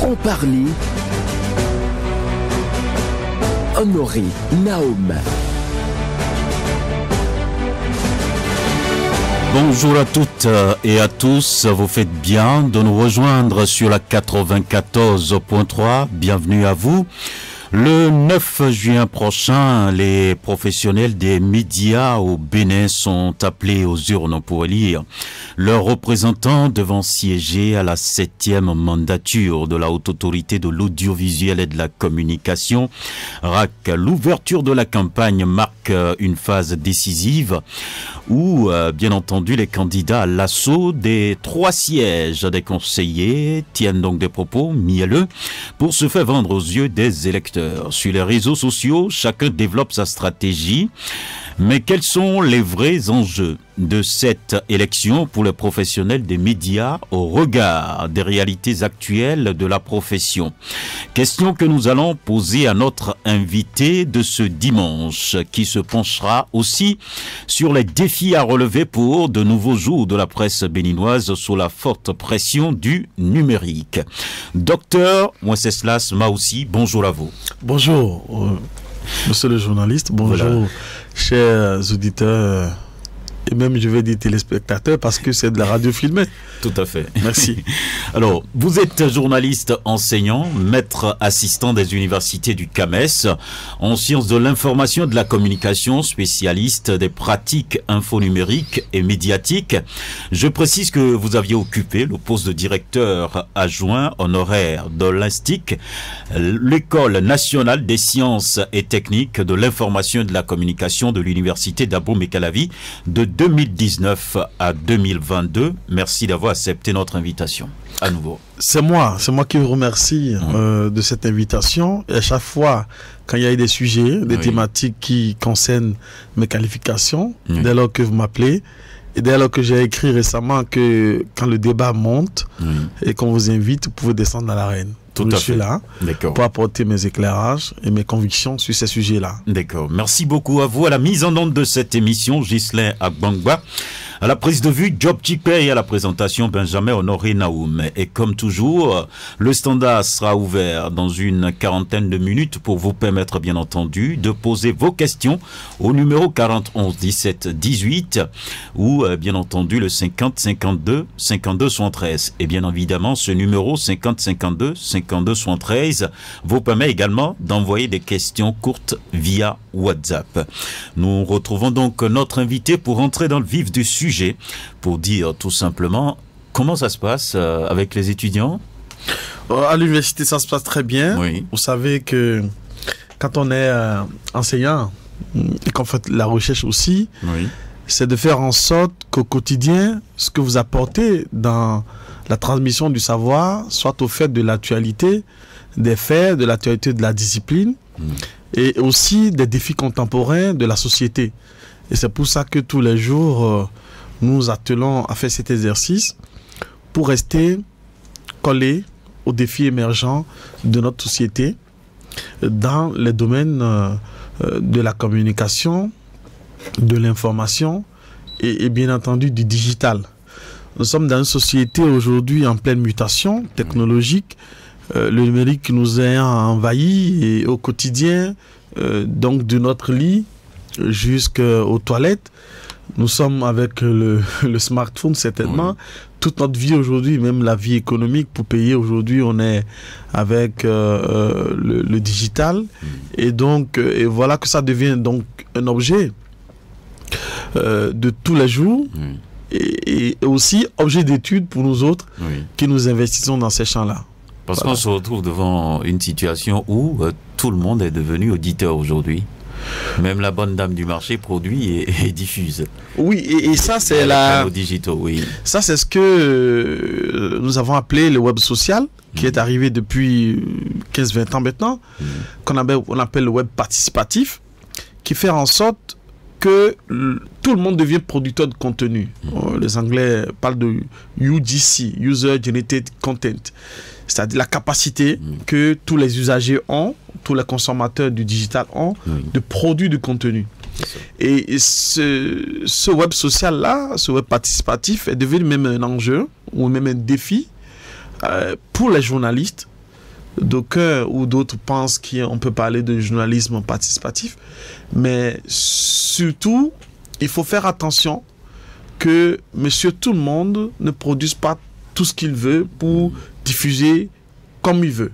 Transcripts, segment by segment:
En parler. Honoré Naom. Bonjour à toutes et à tous, vous faites bien de nous rejoindre sur la 94.3, bienvenue à vous. Le 9 juin prochain, les professionnels des médias au Bénin sont appelés aux urnes pour élire leurs représentants devant siéger à la 7e mandature de la Haute Autorité de l'Audiovisuel et de la Communication. RAC, l'ouverture de la campagne marque une phase décisive où, bien entendu, les candidats à l'assaut des 3 sièges des conseillers tiennent donc des propos mielleux pour se faire vendre aux yeux des électeurs. Sur les réseaux sociaux, chacun développe sa stratégie. Mais quels sont les vrais enjeux de cette élection pour les professionnels des médias au regard des réalités actuelles de la profession? Question que nous allons poser à notre invité de ce dimanche, qui se penchera aussi sur les défis à relever pour de nouveaux jours de la presse béninoise sous la forte pression du numérique. Docteur Wenceslas Maoussi, bonjour à vous. Bonjour, monsieur le journaliste, bonjour. Voilà. Chers auditeurs, et même je vais dire téléspectateurs parce que c'est de la radio filmée. Tout à fait. Merci. Alors, vous êtes journaliste enseignant, maître assistant des universités du CAMES, en sciences de l'information et de la communication, spécialiste des pratiques infonumériques et médiatiques. Je précise que vous aviez occupé le poste de directeur adjoint honoraire de l'INSTIC, l'École nationale des sciences et techniques de l'information et de la communication de l'université d'Abomey-Calavi de 2019 à 2022. Merci d'avoir accepté notre invitation. À nouveau. C'est moi qui vous remercie de cette invitation. Et à chaque fois, quand il y a des sujets, des thématiques qui concernent mes qualifications, dès lors que vous m'appelez, et dès lors que j'ai écrit récemment que quand le débat monte et qu'on vous invite, vous pouvez descendre dans l'arène. Je suis là pour apporter mes éclairages et mes convictions sur ces sujets-là. D'accord. Merci beaucoup à vous. À la mise en onde de cette émission, Ghislain Agbangba. À la prise de vue, Job Chipé, et à la présentation, Benjamin Honoré Naoum. Et comme toujours, le standard sera ouvert dans une quarantaine de minutes pour vous permettre, bien entendu, de poser vos questions au numéro 40 11 17 18 ou, bien entendu, le 50 52 52 73. Et bien évidemment, ce numéro 50 52 52 73 vous permet également d'envoyer des questions courtes via WhatsApp. Nous retrouvons donc notre invité pour entrer dans le vif du sujet, pour dire tout simplement comment ça se passe avec les étudiants. À l'université, ça se passe très bien. Oui. Vous savez que quand on est enseignant et qu'on fait la recherche aussi, c'est de faire en sorte qu'au quotidien, ce que vous apportez dans la transmission du savoir soit au fait de l'actualité, des faits, de l'actualité de la discipline et aussi des défis contemporains de la société. Et c'est pour ça que tous les jours, nous attelons à faire cet exercice pour rester collés aux défis émergents de notre société dans les domaines de la communication, de l'information et bien entendu du digital. Nous sommes dans une société aujourd'hui en pleine mutation technologique. Le numérique nous a envahis et au quotidien, donc de notre lit jusqu'aux toilettes, nous sommes avec le smartphone certainement. Toute notre vie aujourd'hui, même la vie économique, pour payer aujourd'hui, on est avec le digital. Et donc, et voilà que ça devient donc un objet de tous les jours. Et aussi objet d'étude pour nous autres qui nous investissons dans ces champs-là. Parce qu'on se retrouve devant une situation où tout le monde est devenu auditeur aujourd'hui. Même la bonne dame du marché produit et diffuse. Oui, et ça c'est la... digitaux, Ça c'est ce que nous avons appelé le web social, qui est arrivé depuis 15-20 ans maintenant, qu'on appelle le web participatif, qui fait en sorte que tout le monde devient producteur de contenu. Les Anglais parlent de UGC, User Generated Content. C'est-à-dire la capacité que tous les usagers ont, tous les consommateurs du digital ont, de produire du contenu. Et ce web social-là, ce web participatif est devenu même un enjeu ou même un défi pour les journalistes d'aucuns ou d'autres pensent qu'on peut parler de journalisme participatif, mais surtout, il faut faire attention que monsieur tout le monde ne produise pas tout ce qu'il veut pour diffuser comme il veut.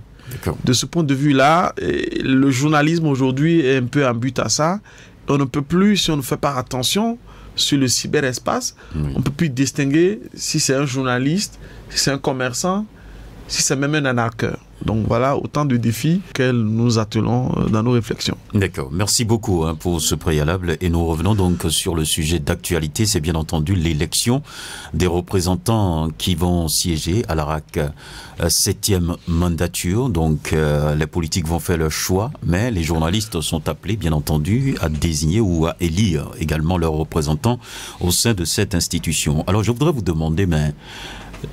De ce point de vue-là, le journalisme aujourd'hui est un peu en but à ça. On ne peut plus, si on ne fait pas attention sur le cyberespace, on ne peut plus distinguer si c'est un journaliste, si c'est un commerçant, si c'est même un arnaqueur. Donc voilà autant de défis que nous attelons dans nos réflexions. D'accord, merci beaucoup pour ce préalable et nous revenons donc sur le sujet d'actualité, c'est bien entendu l'élection des représentants qui vont siéger à la RAC 7e mandature. Donc les politiques vont faire leur choix, mais les journalistes sont appelés bien entendu à désigner ou à élire également leurs représentants au sein de cette institution. Alors je voudrais vous demander, mais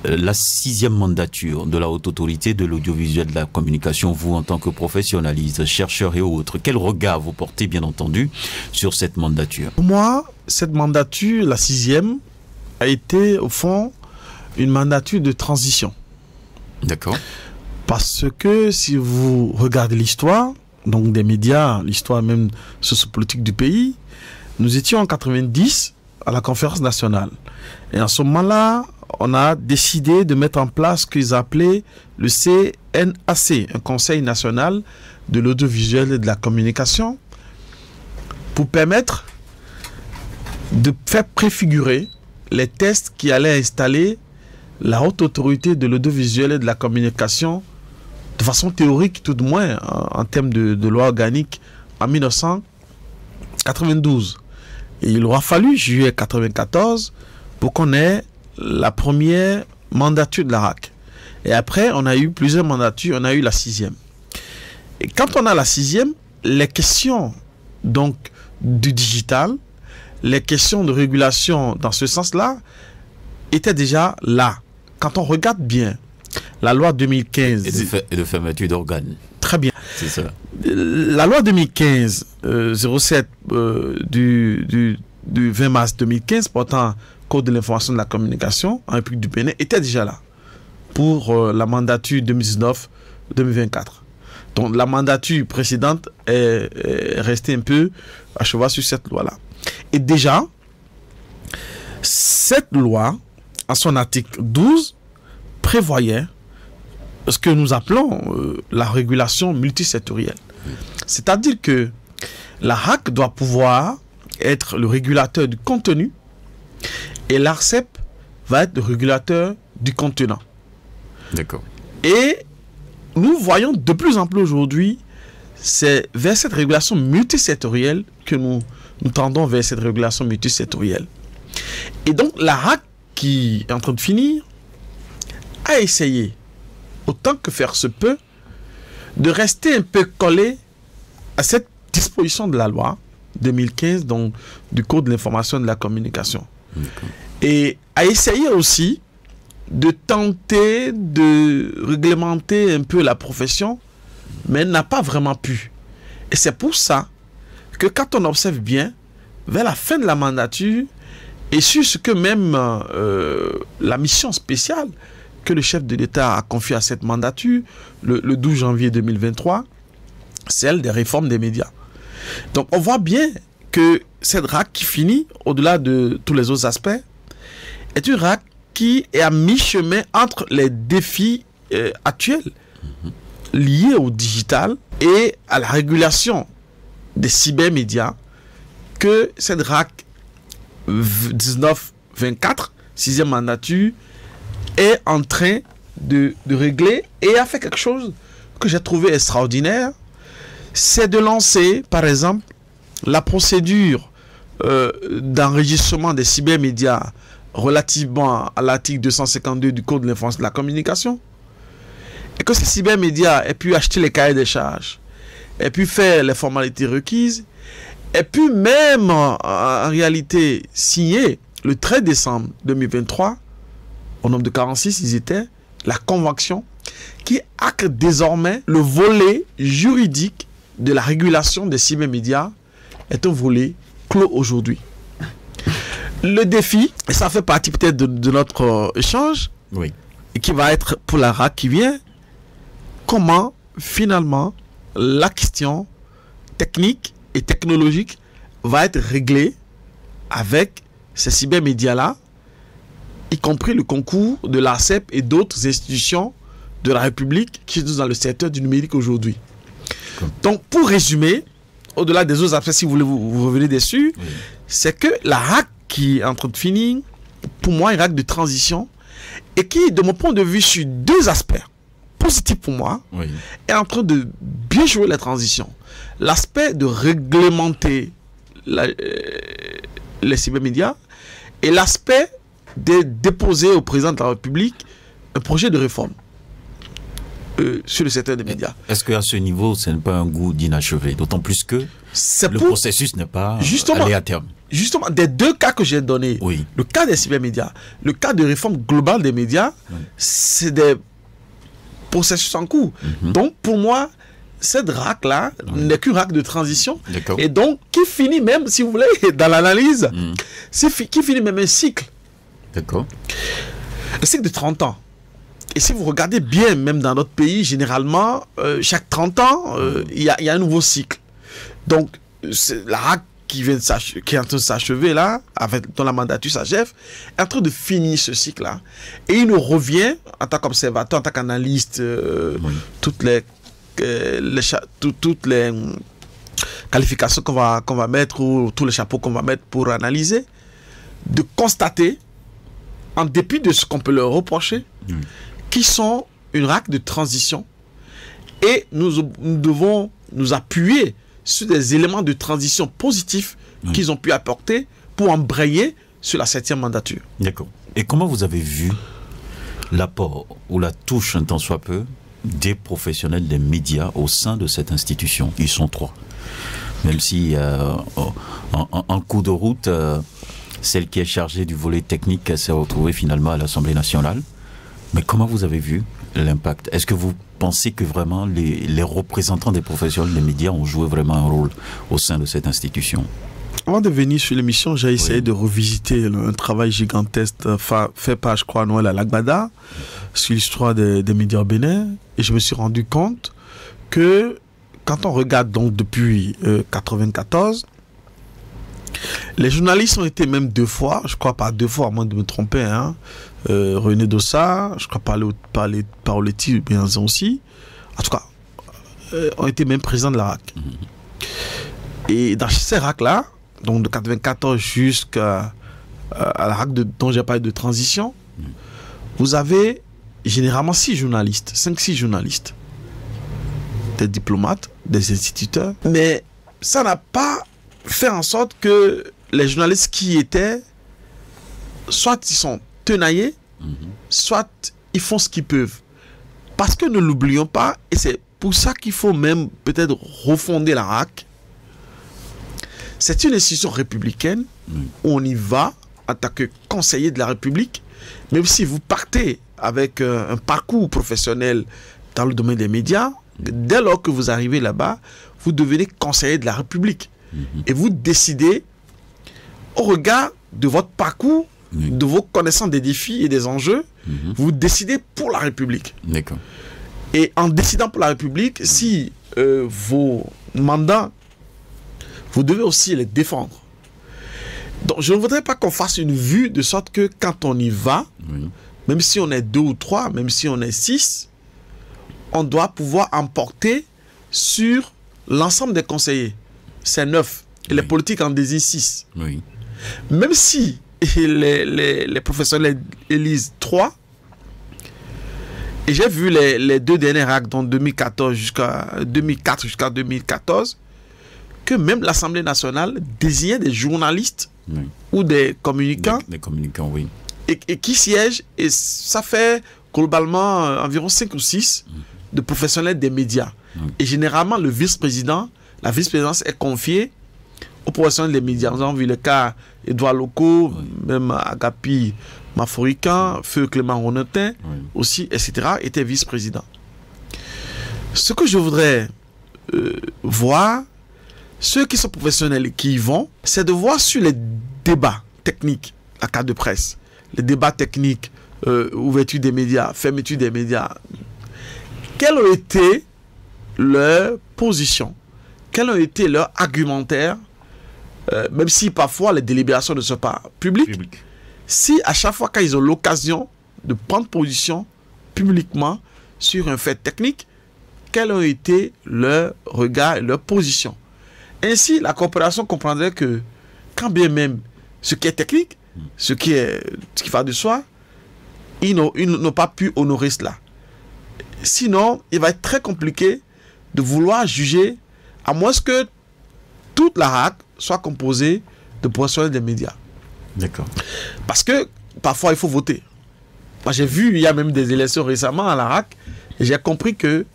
la 6e mandature de la haute autorité de l'audiovisuel de la communication, vous en tant que professionnaliste, chercheur et autres, quel regard vous portez bien entendu sur cette mandature? Pour moi, cette mandature, la 6e, a été au fond une mandature de transition. D'accord. Parce que si vous regardez l'histoire, donc des médias, l'histoire même sociopolitique du pays, nous étions en 90 à la conférence nationale. Et en ce moment-là, on a décidé de mettre en place ce qu'ils appelaient le CNAC, un Conseil national de l'audiovisuel et de la communication, pour permettre de faire préfigurer les tests qui allaient installer la haute autorité de l'audiovisuel et de la communication de façon théorique, tout de moins, en termes de loi organique, en 1992. Et il aura fallu juillet 1994 pour qu'on ait la première mandature de la RAC. Et après, on a eu plusieurs mandatures, on a eu la 6e. Et quand on a la 6e, les questions donc du digital, les questions de régulation dans ce sens-là, étaient déjà là. Quand on regarde bien la loi 2015... Et de fermeture d'organes. Très bien. C'est ça. La loi 2015-07 du 20 mars 2015 portant Code de l'information de la communication en République du Bénin était déjà là pour la mandature 2019-2024. Donc la mandature précédente est restée un peu à cheval sur cette loi-là. Et déjà, cette loi, en son article 12, prévoyait ce que nous appelons la régulation multisectorielle. C'est-à-dire que la RAC doit pouvoir être le régulateur du contenu et l'ARCEP va être le régulateur du contenant. D'accord. Et nous voyons de plus en plus aujourd'hui, c'est vers cette régulation multisectorielle que nous tendons vers cette régulation multisectorielle. Et donc la RAC qui est en train de finir a essayé, autant que faire se peut, de rester un peu collé à cette disposition de la loi 2015, donc du Code de l'information et de la communication. Et a essayé aussi de tenter de réglementer un peu la profession, mais n'a pas vraiment pu. Et c'est pour ça que quand on observe bien, vers la fin de la mandature, et sur ce que même la mission spéciale que le chef de l'État a confiée à cette mandature, le 12 janvier 2023, celle des réformes des médias. Donc on voit bien que cette RAC qui finit, au-delà de tous les autres aspects, est une RAC qui est à mi-chemin entre les défis actuels liés au digital et à la régulation des cybermédias que cette RAC 19-24, 6e mandature, est en train de régler et a fait quelque chose que j'ai trouvé extraordinaire, c'est de lancer, par exemple, la procédure d'enregistrement des cybermédias relativement à l'article 252 du Code de l'information de la communication, et que ces cybermédias aient pu acheter les cahiers des charges, aient pu faire les formalités requises, aient pu même en réalité signer le 13 décembre 2023, au nombre de 46, ils étaient, la convention qui acte désormais le volet juridique de la régulation des cybermédias est un volet clos aujourd'hui. Le défi, et ça fait partie peut-être de notre échange, oui, et qui va être pour la RAC qui vient, comment finalement la question technique et technologique va être réglée avec ces cybermédias-là, y compris le concours de l'ARCEP et d'autres institutions de la République qui sont dans le secteur du numérique aujourd'hui. Donc, pour résumer, au-delà des autres aspects, si vous voulez vous revenir dessus, c'est que la RAC qui est en train de finir, pour moi, une RAC de transition, et qui, de mon point de vue, sur deux aspects positifs pour moi, est en train de bien jouer la transition. L'aspect de réglementer les cybermédias et l'aspect de déposer au président de la République un projet de réforme sur le secteur des médias. Est-ce qu'à ce niveau, ce n'est pas un goût d'inachevé? D'autant plus que le processus n'est pas allé à terme. Justement, des deux cas que j'ai donnés, le cas des cybermédias, le cas de réforme globale des médias, c'est des processus en cours. Donc, pour moi, cette RAC-là n'est qu'une RAC de transition. Et donc, qui finit même, si vous voulez, dans l'analyse, qui finit même un cycle. D'accord. Un cycle de 30 ans. Et si vous regardez bien, même dans notre pays, généralement, chaque 30 ans, il y a un nouveau cycle. Donc, la RAC qui est en train de s'achever là, dont la mandature s'achève, est en train de finir ce cycle-là. Et il nous revient, en tant qu'observateur, en tant qu'analyste, toutes les qualifications qu'on va mettre, ou tous les chapeaux qu'on va mettre pour analyser, de constater, en dépit de ce qu'on peut leur reprocher, qui sont une RAC de transition, et nous devons nous appuyer sur des éléments de transition positifs qu'ils ont pu apporter pour embrayer sur la 7e mandature. D'accord. Et comment vous avez vu l'apport ou la touche, un tant soit peu, des professionnels des médias au sein de cette institution? Ils sont 3. Même si en cours de route, celle qui est chargée du volet technique s'est retrouvée finalement à l'Assemblée nationale. Mais comment vous avez vu l'impact? Est-ce que vous pensez que vraiment les représentants des professionnels des médias ont joué vraiment un rôle au sein de cette institution? Avant de venir sur l'émission, j'ai essayé de revisiter un travail gigantesque fait par, je crois, Noël Alagbada sur l'histoire des médias au Bénin. Et je me suis rendu compte que quand on regarde donc depuis 1994, les journalistes ont été même 2 fois, je crois pas 2 fois, à moins de me tromper, hein. René Dossard, je crois Paoletti bien aussi, en tout cas, ont été même présidents de la RAC. Et dans ces RAC-là, donc de 1994 jusqu'à la RAC dont j'ai parlé de transition, vous avez généralement 5-6 journalistes, des diplomates, des instituteurs, mais ça n'a pas fait en sorte que les journalistes qui étaient, soit ils sont tenaillés, soit ils font ce qu'ils peuvent. Parce que ne l'oublions pas, et c'est pour ça qu'il faut même peut-être refonder la RAC, c'est une institution républicaine où on y va en tant que conseiller de la République, même si vous partez avec un parcours professionnel dans le domaine des médias, dès lors que vous arrivez là-bas, vous devenez conseiller de la République. Et vous décidez, au regard de votre parcours, de vos connaissances des défis et des enjeux, vous décidez pour la République. D'accord. Et en décidant pour la République, si vos mandats, vous devez aussi les défendre. Donc, je ne voudrais pas qu'on fasse une vue de sorte que quand on y va, même si on est 2 ou 3, même si on est 6, on doit pouvoir emporter sur l'ensemble des conseillers. C'est 9. Et les politiques en désignent 6. Même si les professionnels élisent 3, et j'ai vu les 2 dernières RAC, donc 2004 jusqu'à 2014, que même l'Assemblée nationale désignait des journalistes ou des communicants, et qui siègent, et ça fait globalement environ 5 ou 6 de professionnels des médias. Et généralement, le vice-président, la vice-présidence est confiée aux professionnels des médias. Nous avons vu le cas Edouard Loco, même Agapi Maforican, Feu Clément Ronetin, aussi, etc., était vice-président. Ce que je voudrais voir, ceux qui sont professionnels et qui y vont, c'est de voir sur les débats techniques, la carte de presse, les débats techniques, ouverture des médias, fermeture des médias, quelles ont été leurs positions, quels ont été leurs argumentaires, même si parfois les délibérations ne sont pas publiques. Si à chaque fois qu'ils ont l'occasion de prendre position publiquement sur un fait technique, quels ont été leurs regards et leurs positions. Ainsi, la coopération comprendrait que, quand bien même ce qui est technique, ce qui va de soi, ils n'ont pas pu honorer cela. Sinon, il va être très compliqué de vouloir juger, à moins que toute la RAC soit composée de professionnels des médias. D'accord. Parce que parfois, il faut voter. Moi, j'ai vu, il y a même des élections récemment à la RAC, et j'ai compris que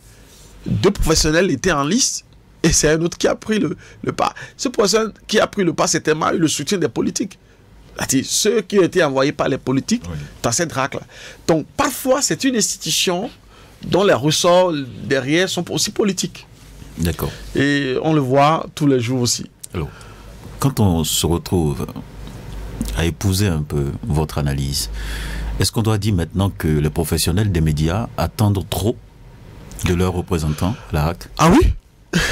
2 professionnels étaient en lice, et c'est un autre qui a pris le pas. Ce professionnel qui a pris le pas, c'était eu le soutien des politiques. C'est-à-dire ceux qui ont été envoyés par les politiques dans cette RAC-là. Donc, parfois, c'est une institution dont les ressorts derrière sont aussi politiques. D'accord. Et on le voit tous les jours aussi. Alors, quand on se retrouve à épouser un peu votre analyse, est-ce qu'on doit dire maintenant que les professionnels des médias attendent trop de leurs représentants, la RAC? Ah oui.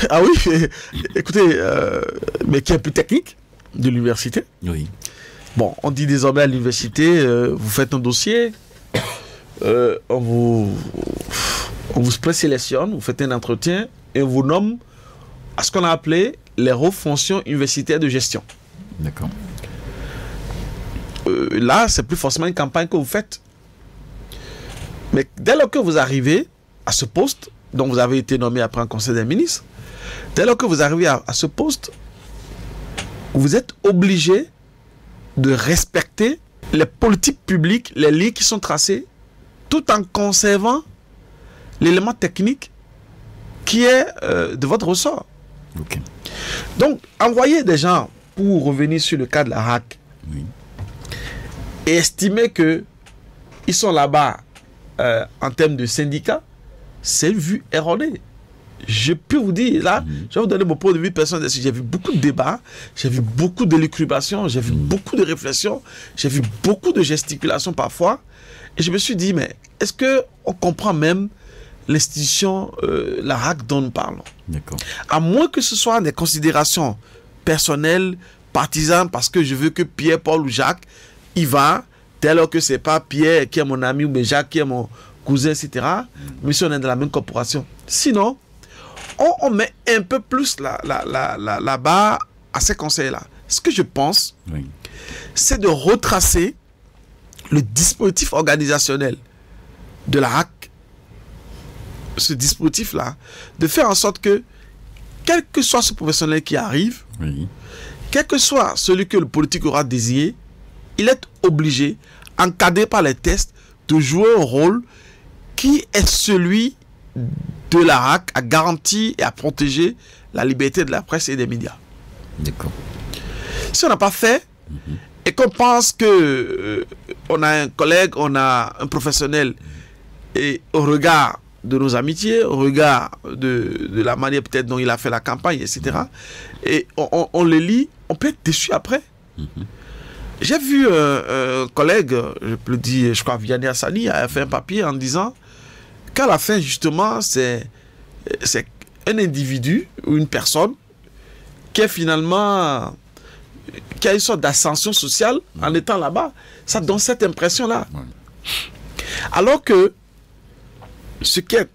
Ah oui. Écoutez, mais qui est plus technique de l'université. Oui. Bon, on dit désormais à l'université, vous faites un dossier, on vous présélectionne, vous faites un entretien et on vous nomme à ce qu'on a appelé les hautes fonctions universitaires de gestion. D'accord. Là, c'est plus forcément une campagne que vous faites. Mais dès lors que vous arrivez à ce poste, dont vous avez été nommé après un conseil des ministres, dès lors que vous arrivez à ce poste, vous êtes obligé de respecter les politiques publiques, les lignes qui sont tracées, tout en conservant l'élément technique qui est de votre ressort. Okay. Donc, envoyer des gens, pour revenir sur le cas de la RAC, et estimer qu'ils sont là-bas en termes de syndicats, c'est une vue erronée. Je peux vous dire, là, je vais vous donner mon point de vue personnel. J'ai vu beaucoup de débats, j'ai vu beaucoup de d'élucubrations, j'ai vu beaucoup de réflexions, j'ai vu beaucoup de gesticulations parfois. Et je me suis dit, mais est-ce qu'on comprend même l'institution, la RAC dont nous parlons? À moins que ce soit des considérations personnelles, partisanes, parce que je veux que Pierre, Paul ou Jacques y va, dès lors que ce n'est pas Pierre qui est mon ami ou Jacques qui est mon cousin, etc. Mais si on est dans la même corporation. Sinon, on met un peu plus la barre à ces conseils-là. Ce que je pense, c'est de retracer le dispositif organisationnel de la RAC, ce dispositif-là, de faire en sorte que, quel que soit ce professionnel qui arrive, quel que soit celui que le politique aura désigné, il est obligé, encadré par les tests, de jouer un rôle qui est celui de la RAC à garantir et à protéger la liberté de la presse et des médias. D'accord. Si on n'a pas fait, et qu'on pense que on a un collègue, on a un professionnel, et au regard de nos amitiés, au regard de la manière peut-être dont il a fait la campagne, etc., et on le lit, on peut être déçu après. J'ai vu un collègue, je peux le dire, je crois Vianney Hassani, a fait un papier en disant qu'à la fin, justement, c'est un individu ou une personne qui est finalement, qui a une sorte d'ascension sociale en étant là-bas. Ça donne cette impression-là. Alors que ce qui est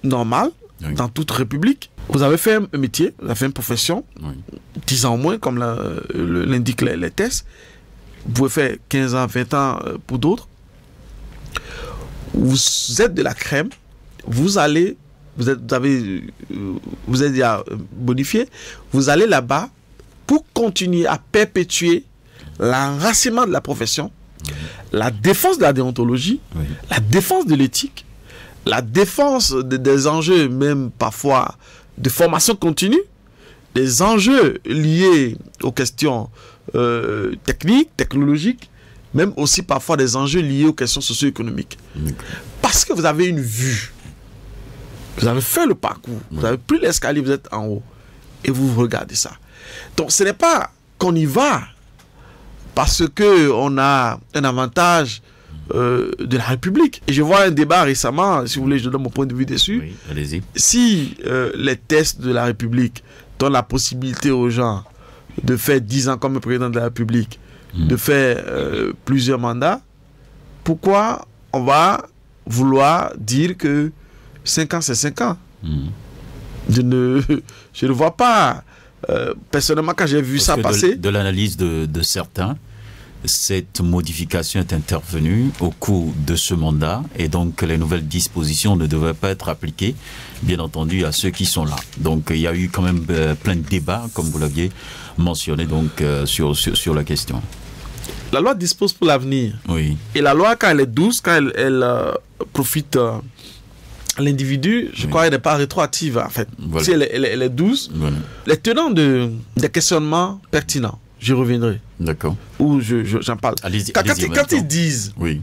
normal dans toute république, vous avez fait un métier, vous avez fait une profession, 10 ans au moins, comme l'indiquent les tests. Vous pouvez faire 15 ans, 20 ans pour d'autres. Vous êtes de la crème. Vous êtes déjà bonifié. Vous allez là-bas pour continuer à perpétuer l'enracinement de la profession, la défense de la déontologie, la défense de l'éthique, la défense des enjeux, même parfois de formation continue, des enjeux liés aux questions techniques, technologiques, même aussi parfois des enjeux liés aux questions socio-économiques. Parce que vous avez une vue. Vous avez fait le parcours. Vous avez pris l'escalier, vous êtes en haut. Et vous regardez ça. Donc ce n'est pas qu'on y va parce qu'on a un avantage de la République. Et je vois un débat récemment, si vous voulez, je donne mon point de vue dessus. Oui, allez-y. Si les tests de la République donnent la possibilité aux gens de faire 10 ans comme le président de la République, de faire plusieurs mandats, pourquoi on va vouloir dire que 5 ans, c'est 5 ans? Je ne vois pas. Personnellement, quand j'ai vu ça passer... De l'analyse de certains, cette modification est intervenue au cours de ce mandat et donc les nouvelles dispositions ne devraient pas être appliquées, bien entendu, à ceux qui sont là. Donc il y a eu quand même plein de débats, comme vous l'aviez mentionné, donc, sur la question. La loi dispose pour l'avenir. Oui. Et la loi, quand elle est douce, quand elle profite à l'individu, je crois qu'elle n'est pas rétroactive, en fait. Voilà. Si elle est douce, voilà. Les tenants des questionnements pertinents, j'y reviendrai. D'accord. Où j'en parle. Quand ils disent... Oui.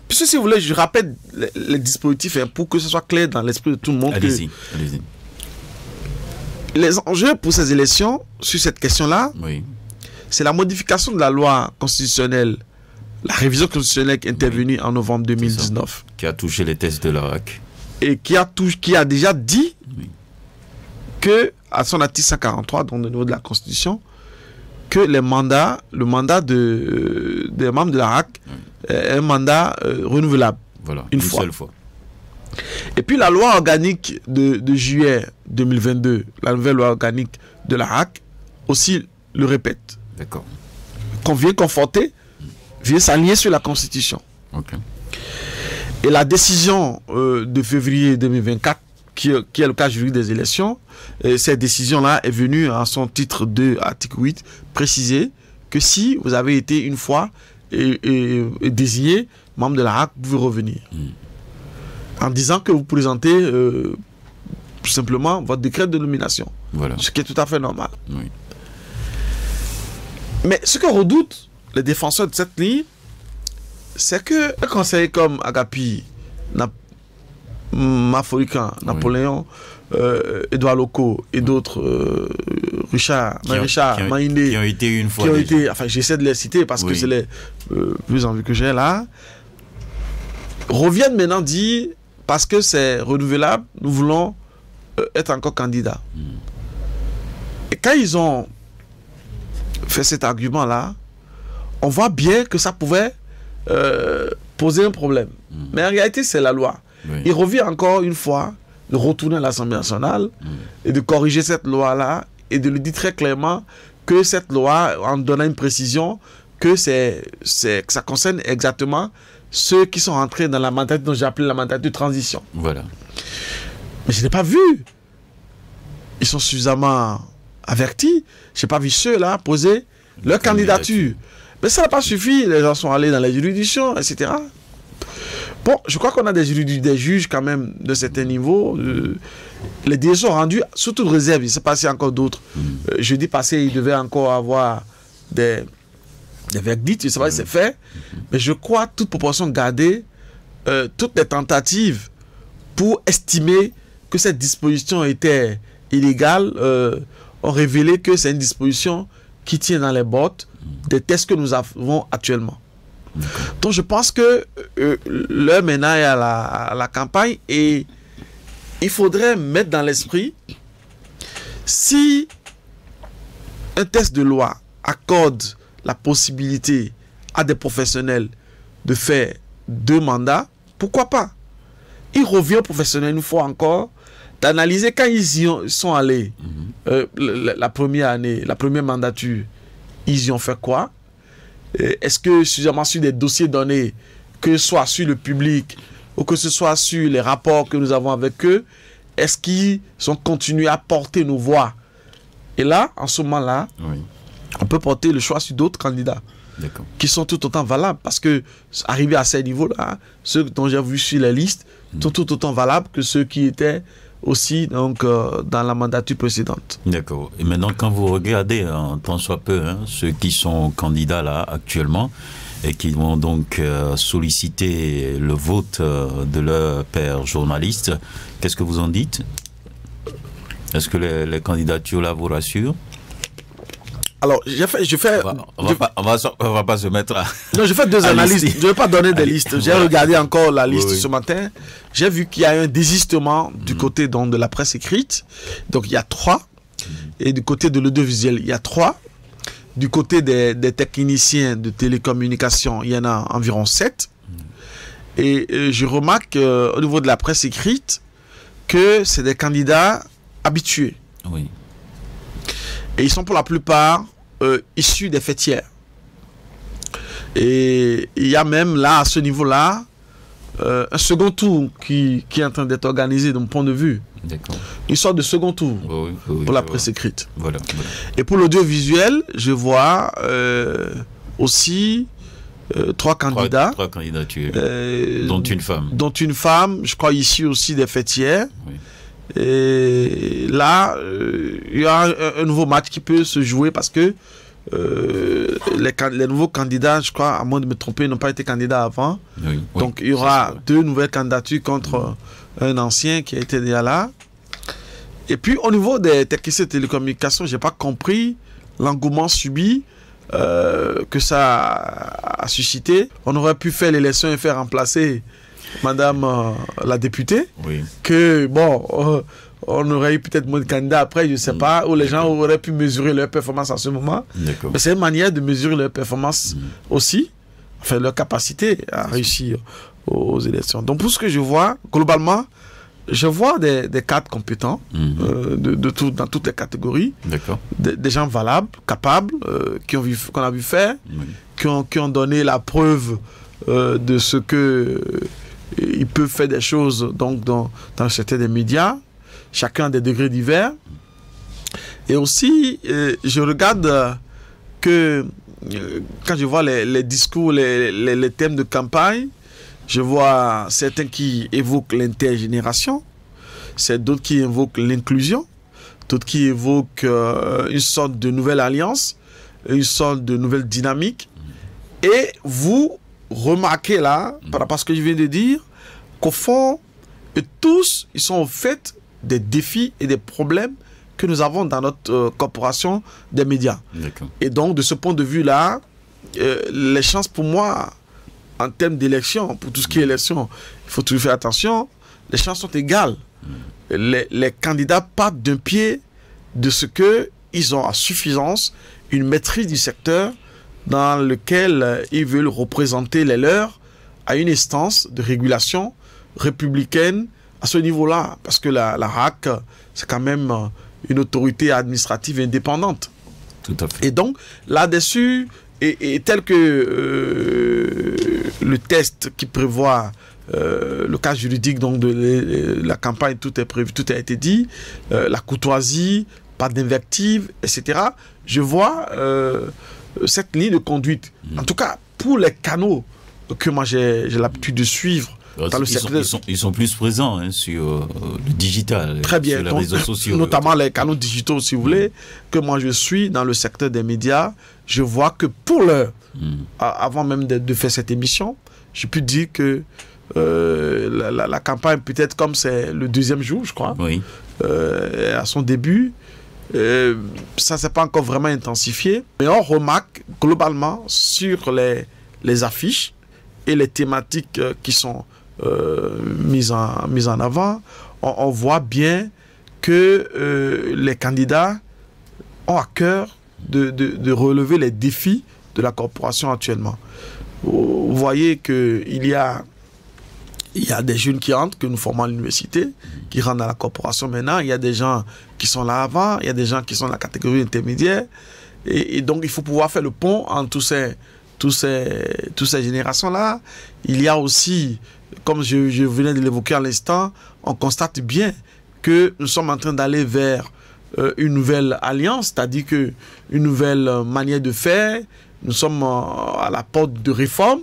Puisque si vous voulez, je rappelle les dispositifs hein, pour que ce soit clair dans l'esprit de tout le monde. Allez-y. Les enjeux pour ces élections, sur cette question-là, oui, c'est la modification de la loi constitutionnelle, la révision constitutionnelle qui est intervenue en novembre 2019. Qui a touché les tests de l'ARAC. Et qui a déjà dit que, à son article 143, donc au niveau de la Constitution, que le mandat des membres de l'ARAC est un mandat renouvelable. Voilà, une seule fois. Et puis la loi organique de juillet 2022, la nouvelle loi organique de l'ARAC, aussi le répète. D'accord. Qu'on vient conforter, vient s'aligner sur la Constitution. Ok. Et la décision de février 2024, qui est le cas juridique des élections, cette décision-là est venue à son titre 2, article 8, préciser que si vous avez été une fois désigné membre de l'ARAC, vous pouvez revenir. En disant que vous présentez tout simplement votre décret de nomination. Voilà. Ce qui est tout à fait normal. Oui. Mais ce que redoutent les défenseurs de cette ligne, c'est que un conseiller comme Agapi, Mafolican, Napoléon, Edouard Loco et d'autres, Richard, Maïndé, qui ont été une fois. Enfin, j'essaie de les citer parce que c'est les plus en vue que j'ai là, reviennent maintenant dire, parce que c'est renouvelable, nous voulons être encore candidats. Et quand ils ont fait cet argument-là, on voit bien que ça pouvait poser un problème. Mais en réalité, c'est la loi. Il revient encore une fois de retourner à l'Assemblée nationale et de corriger cette loi-là et de lui dire très clairement que cette loi, en donnant une précision, que ça concerne exactement ceux qui sont rentrés dans la mandature dont j'ai appelé la mandature de transition. Voilà. Mais je n'ai pas vu. Ils sont suffisamment avertis. Je n'ai pas vu ceux-là poser leur candidature. Mais ça n'a pas suffi. Les gens sont allés dans les juridictions, etc. Bon, je crois qu'on a des juges quand même de certains niveaux. Les décisions sont rendues sous toute réserve. Il ne s'est passé encore d'autres. Jeudi passé, il devait encore avoir des verdicts. Je ne sais pas si c'est fait. Mais je crois, toute proportion gardée, toutes les tentatives pour estimer que cette disposition était illégale ont révélé que c'est une disposition qui tient dans les bottes des tests que nous avons actuellement. Donc je pense que l'heure maintenant est à la campagne et il faudrait mettre dans l'esprit, si un test de loi accorde la possibilité à des professionnels de faire 2 mandats, pourquoi pas? Il revient aux professionnels une fois encore d'analyser quand ils y sont allés la première année, la première mandature, ils y ont fait quoi? Est-ce que suffisamment sur des dossiers donnés, que ce soit sur le public ou que ce soit sur les rapports que nous avons avec eux, est-ce qu'ils ont continué à porter nos voix? Et là, en ce moment-là, on peut porter le choix sur d'autres candidats qui sont tout autant valables, parce que arrivé à ces niveaux-là, ceux dont j'ai vu sur la liste sont tout autant valables que ceux qui étaient aussi donc, dans la mandature précédente. D'accord. Et maintenant, quand vous regardez, tant soit peu, ceux qui sont candidats là actuellement et qui vont donc solliciter le vote de leur père journaliste, qu'est-ce que vous en dites? Est-ce que les candidatures là vous rassurent? Alors, je fais... On va pas se mettre à... Non, je fais deux analyses. Je ne vais pas donner des listes. J'ai regardé encore la liste Oui. ce matin. J'ai vu qu'il y a un désistement du côté donc, de la presse écrite. Donc, il y a 3. Et du côté de l'audiovisuel, il y a 3. Du côté des techniciens de télécommunications, il y en a environ 7. Et je remarque au niveau de la presse écrite que c'est des candidats habitués. Oui. Et ils sont pour la plupart issus des fêtières. Et il y a même là, à ce niveau-là, un second tour qui est en train d'être organisé de mon point de vue. D'accord. Une sorte de second tour pour la presse écrite. Voilà. Et pour l'audiovisuel, je vois aussi 3 candidats. 3 candidatures. Dont une femme. Dont une femme, je crois ici aussi des fêtières. Oui. Et là, il y a un nouveau match qui peut se jouer parce que les nouveaux candidats, je crois, à moins de me tromper, n'ont pas été candidats avant. Oui. Donc, il y aura 2 nouvelles candidatures contre un ancien qui a été déjà là. Et puis, au niveau des techniciens de télécommunications, je n'ai pas compris l'engouement subi que ça a suscité. On aurait pu faire l'élection et faire remplacer Madame la députée, Oui. que bon, on aurait eu peut-être moins de candidats après, je ne sais pas, où les gens auraient pu mesurer leur performance à ce moment. D'accord. Mais c'est une manière de mesurer leur performance aussi, enfin leur capacité à réussir aux élections. Donc pour ce que je vois, globalement, je vois des cadres compétents dans toutes les catégories, D'accord. des gens valables, capables, qu'on a vu faire, qui ont donné la preuve de ce que ils peuvent faire des choses donc dans certains des médias, chacun a des degrés divers. Et aussi, je regarde que quand je vois les discours, les thèmes de campagne, je vois certains qui évoquent l'intergénération, c'est d'autres qui évoquent l'inclusion, d'autres qui évoquent une sorte de nouvelle alliance, une sorte de nouvelle dynamique. Et vous remarquez là, par rapport à ce que je viens de dire, qu'au fond, tous, ils sont au fait des défis et des problèmes que nous avons dans notre corporation des médias. Et donc, de ce point de vue-là, les chances pour moi, en termes d'élection, pour tout ce qui est élection, il faut toujours faire attention, les chances sont égales. Les candidats partent d'un pied de ce qu'ils ont à suffisance une maîtrise du secteur dans lequel ils veulent représenter les leurs à une instance de régulation républicaine à ce niveau-là. Parce que la RAC, c'est quand même une autorité administrative indépendante. Tout à fait. Et donc, là-dessus, et tel que le test qui prévoit le cas juridique donc de la campagne, tout est prévu, tout a été dit, la courtoisie, pas d'invective, etc. Je vois cette ligne de conduite, en tout cas pour les canaux que moi j'ai l'habitude de suivre. Dans le secteur. Ils sont plus présents sur le digital, très bien, sur les donc, réseaux sociaux. Notamment les canaux digitaux, si vous voulez, que moi je suis dans le secteur des médias. Je vois que pour l'heure, avant même de faire cette émission, je peux dire que la campagne, peut-être comme c'est le 2e jour, je crois, à son début, ça ne s'est pas encore vraiment intensifié. Mais on remarque globalement sur les affiches et les thématiques qui sont mises en avant, on voit bien que les candidats ont à cœur de relever les défis de la corporation actuellement. Vous voyez qu'il y a des jeunes qui entrent, que nous formons à l'université, qui rentrent dans la corporation maintenant. Il y a des gens qui sont là avant, il y a des gens qui sont dans la catégorie intermédiaire. Et donc, il faut pouvoir faire le pont entre toutes ces générations-là. Il y a aussi, comme je venais de l'évoquer à l'instant, on constate bien que nous sommes en train d'aller vers une nouvelle alliance, c'est-à-dire une nouvelle manière de faire. Nous sommes à la porte de réforme.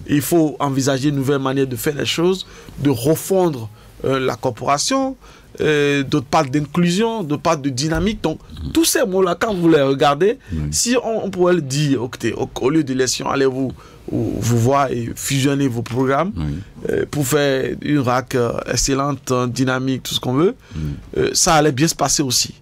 Il faut envisager une nouvelle manière de faire les choses, de refondre la corporation. D'autres parlent d'inclusion, d'autres parlent de dynamique. Donc, tous ces mots-là, quand vous les regardez, si on pourrait le dire, au lieu de l'élection, allez vous voir et fusionner vos programmes pour faire une RAC excellente, dynamique, tout ce qu'on veut, ça allait bien se passer aussi.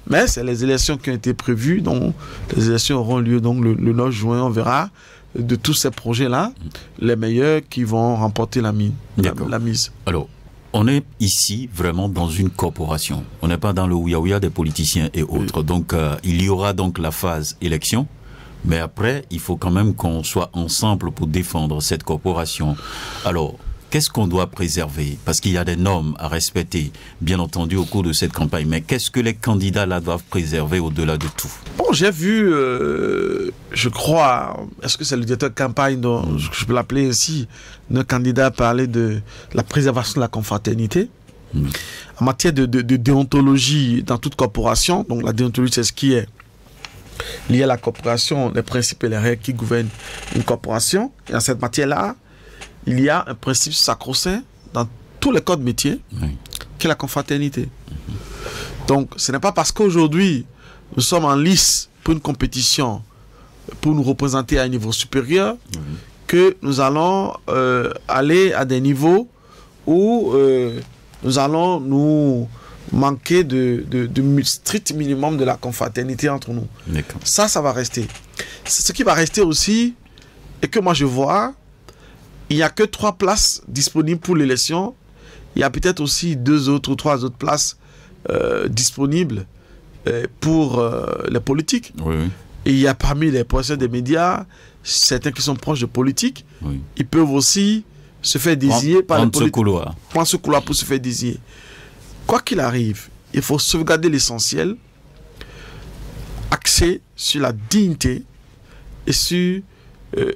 Mais c'est les élections qui ont été prévues, donc les élections auront lieu donc le 9 juin, on verra de tous ces projets-là, les meilleurs qui vont remporter la mise. Alors, on est ici vraiment dans une corporation. On n'est pas dans le ouïa-ouïa des politiciens et autres. Oui. Donc, il y aura donc la phase élection. Mais après, il faut quand même qu'on soit ensemble pour défendre cette corporation. Alors, qu'est-ce qu'on doit préserver? Parce qu'il y a des normes à respecter, bien entendu, au cours de cette campagne. Mais qu'est-ce que les candidats là doivent préserver au-delà de tout? Bon, j'ai vu, je crois, est-ce que c'est le directeur de campagne, dont je peux l'appeler ainsi, d'un candidat parler de la préservation de la confraternité. En matière de déontologie dans toute corporation, donc la déontologie, c'est ce qui est lié à la corporation, les principes et les règles qui gouvernent une corporation. Et en cette matière-là, il y a un principe sacro-saint dans tous les codes métiers, qui est la confraternité. Donc, ce n'est pas parce qu'aujourd'hui, nous sommes en lice pour une compétition, pour nous représenter à un niveau supérieur, que nous allons aller à des niveaux où nous allons nous manquer de strict minimum de la confraternité entre nous. Ça va rester. Ce qui va rester aussi, et que moi je vois, il n'y a que 3 places disponibles pour l'élection. Il y a peut-être aussi 2 autres ou 3 autres places disponibles pour les politiques. Et il y a parmi les professionnels des médias, certains qui sont proches de politique, ils peuvent aussi se faire désigner par les politiques. Prendre ce couloir pour se faire désigner. Quoi qu'il arrive, il faut sauvegarder l'essentiel, axer sur la dignité et sur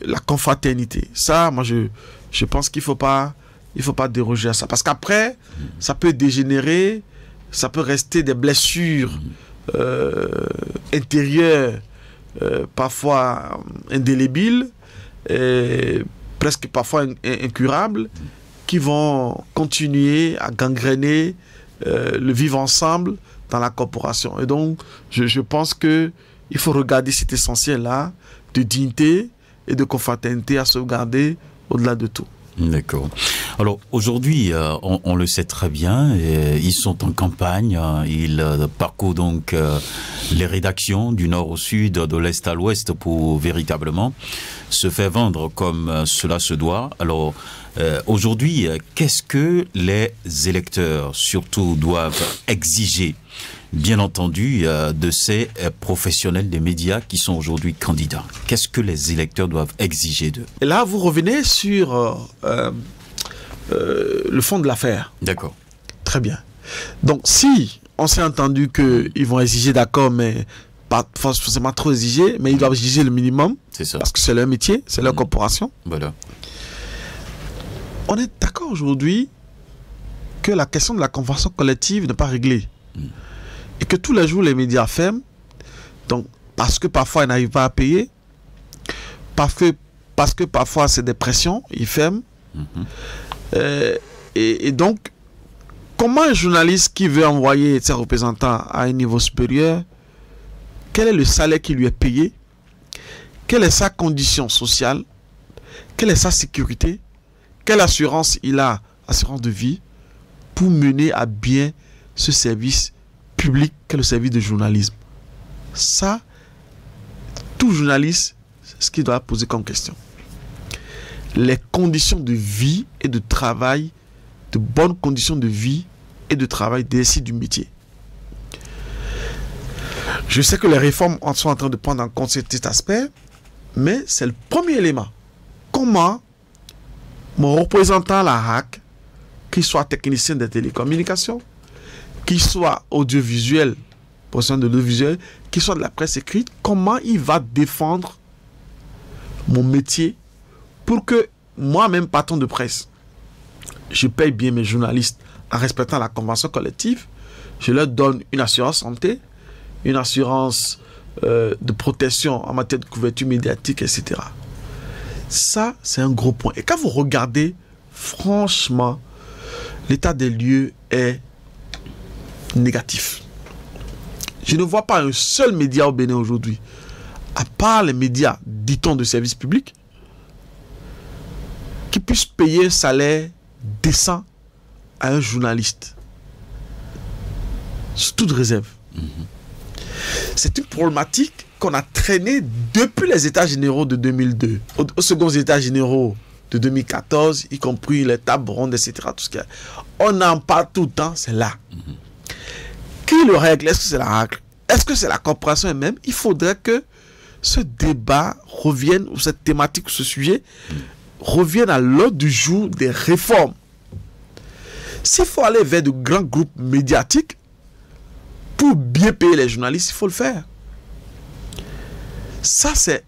la confraternité. Ça, moi, je pense qu'il ne faut pas déroger à ça. Parce qu'après, ça peut dégénérer, ça peut rester des blessures intérieures, parfois indélébiles, presque parfois incurables, qui vont continuer à gangréner le vivre ensemble dans la corporation. Et donc, je pense qu'il faut regarder cet essentiel-là de dignité et de confraternité à sauvegarder au-delà de tout. D'accord. Alors aujourd'hui, on le sait très bien, ils sont en campagne, ils parcourent donc les rédactions du nord au sud, de l'est à l'ouest pour véritablement se faire vendre comme cela se doit. Alors aujourd'hui, qu'est-ce que les électeurs surtout doivent exiger, bien entendu, de ces professionnels des médias qui sont aujourd'hui candidats? Qu'est-ce que les électeurs doivent exiger d'eux? Et là, vous revenez sur le fond de l'affaire. D'accord. Très bien. Donc, si on s'est entendu qu'ils vont exiger, d'accord, mais pas forcément trop exiger, mais ils doivent exiger le minimum. C'est ça. Parce que c'est leur métier, c'est leur corporation. Voilà. On est d'accord aujourd'hui que la question de la convention collective n'est pas réglée. Et que tous les jours, les médias ferment. Donc, parce que parfois, ils n'arrivent pas à payer. Parce que parfois, c'est des pressions, ils ferment. Et donc, comment un journaliste qui veut envoyer ses représentants à un niveau supérieur, quel est le salaire qui lui est payé? Quelle est sa condition sociale? Quelle est sa sécurité? Quelle assurance il a, assurance de vie, pour mener à bien ce service public qu'est le service de journalisme? Ça, tout journaliste, c'est ce qu'il doit poser comme question. Les conditions de vie et de travail, de bonnes conditions de vie et de travail des sites du métier. Je sais que les réformes sont en train de prendre en compte cet aspect, mais c'est le premier élément. Comment mon représentant à la RAC, qu'il soit technicien de télécommunications, qu'il soit audiovisuel, professionnel de l'audiovisuel, qu'il soit de la presse écrite, comment il va défendre mon métier pour que moi-même, patron de presse, je paye bien mes journalistes en respectant la convention collective, je leur donne une assurance santé, une assurance de protection en matière de couverture médiatique, etc. Ça, c'est un gros point. Et quand vous regardez, franchement, l'état des lieux est négatif. Je ne vois pas un seul média au Bénin aujourd'hui, à part les médias, dit-on, de service public, qui puisse payer un salaire décent à un journaliste. C'est toute réserve. C'est une problématique qu'on a traînée depuis les États généraux de 2002, aux seconds États généraux de 2014, y compris les tables rondes, etc. Tout ce qu'il y a. On en parle tout le temps, c'est là. Qui le règle? Est-ce que c'est la règle? Est-ce que c'est la corporation elle-même? Il faudrait que ce débat revienne, ou cette thématique, ou ce sujet, revienne à l'ordre du jour des réformes. S'il faut aller vers de grands groupes médiatiques pour bien payer les journalistes, il faut le faire. Ça, c'est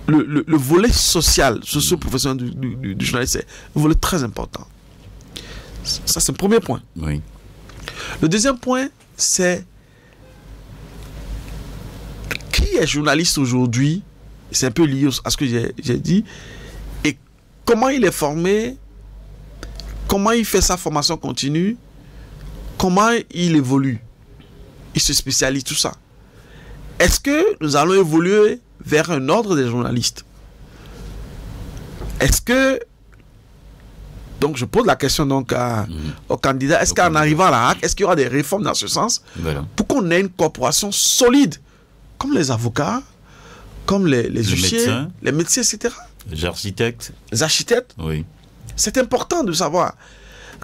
le volet social, socio-professionnel du journaliste, c'est un volet très important. Ça, c'est le premier point. Oui. Le deuxième point, c'est qui est journaliste aujourd'hui? C'est un peu lié à ce que j'ai dit. Et comment il est formé? Comment il fait sa formation continue? Comment il évolue? Il se spécialise, tout ça. Est-ce que nous allons évoluer vers un ordre des journalistes? Est-ce que... Donc, je pose la question donc au candidat. Est-ce qu'en arrivant à la HAC, est-ce qu'il y aura des réformes dans ce sens pour qu'on ait une corporation solide, comme les avocats, comme les huissiers, les médecins, etc. Les architectes. Les architectes. Oui. C'est important de savoir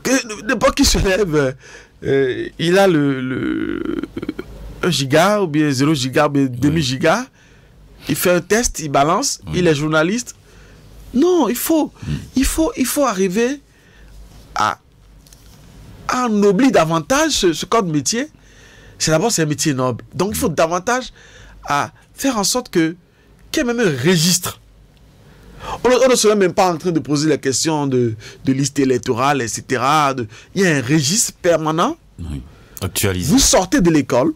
que n'importe qui se lève, il a 1 giga ou bien 0 giga ou bien demi giga, il fait un test, il balance, il est journaliste. Non, il faut arriver à ennoblir davantage ce corps de métier. C'est d'abord, c'est un métier noble. Donc, il faut davantage à faire en sorte qu'il y ait même un registre. On ne serait même pas en train de poser la question de liste électorale, etc. Il y a un registre permanent. Oui. Actualisé. Vous sortez de l'école.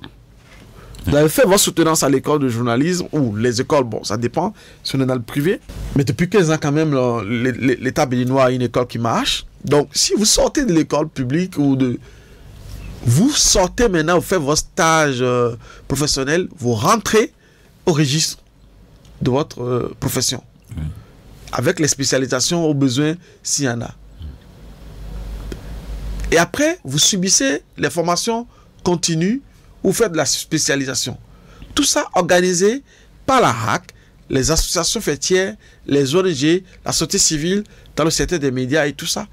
Vous avez fait votre soutenance à l'école de journalisme, ou les écoles, bon, ça dépend, si on est dans le privé. Mais depuis 15 ans, quand même, l'État béninois a une école qui marche. Donc, si vous sortez de l'école publique, vous sortez maintenant, vous faites votre stage professionnel, vous rentrez au registre de votre profession. Oui. Avec les spécialisations aux besoins, s'il y en a. Et après, vous subissez les formations continues, ou faites de la spécialisation. Tout ça organisé par la HAC, les associations fêtières, les ONG, la société civile, dans le secteur des médias et tout ça.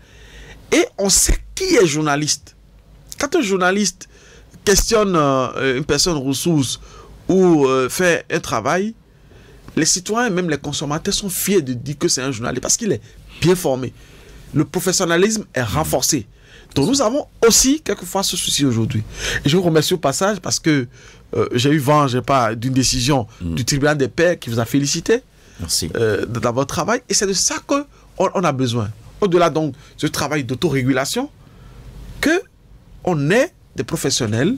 Et on sait qui est journaliste. Quand un journaliste questionne une personne ressource ou fait un travail, les citoyens, même les consommateurs, sont fiers de dire que c'est un journaliste parce qu'il est bien formé. Le professionnalisme est renforcé. Donc nous avons aussi quelquefois ce souci aujourd'hui. Et je vous remercie au passage parce que j'ai eu vent, d'une décision du tribunal des pairs qui vous a félicité. Merci. Dans votre travail. Et c'est de ça qu'on a besoin. Au-delà donc de ce travail d'autorégulation, qu'on ait des professionnels,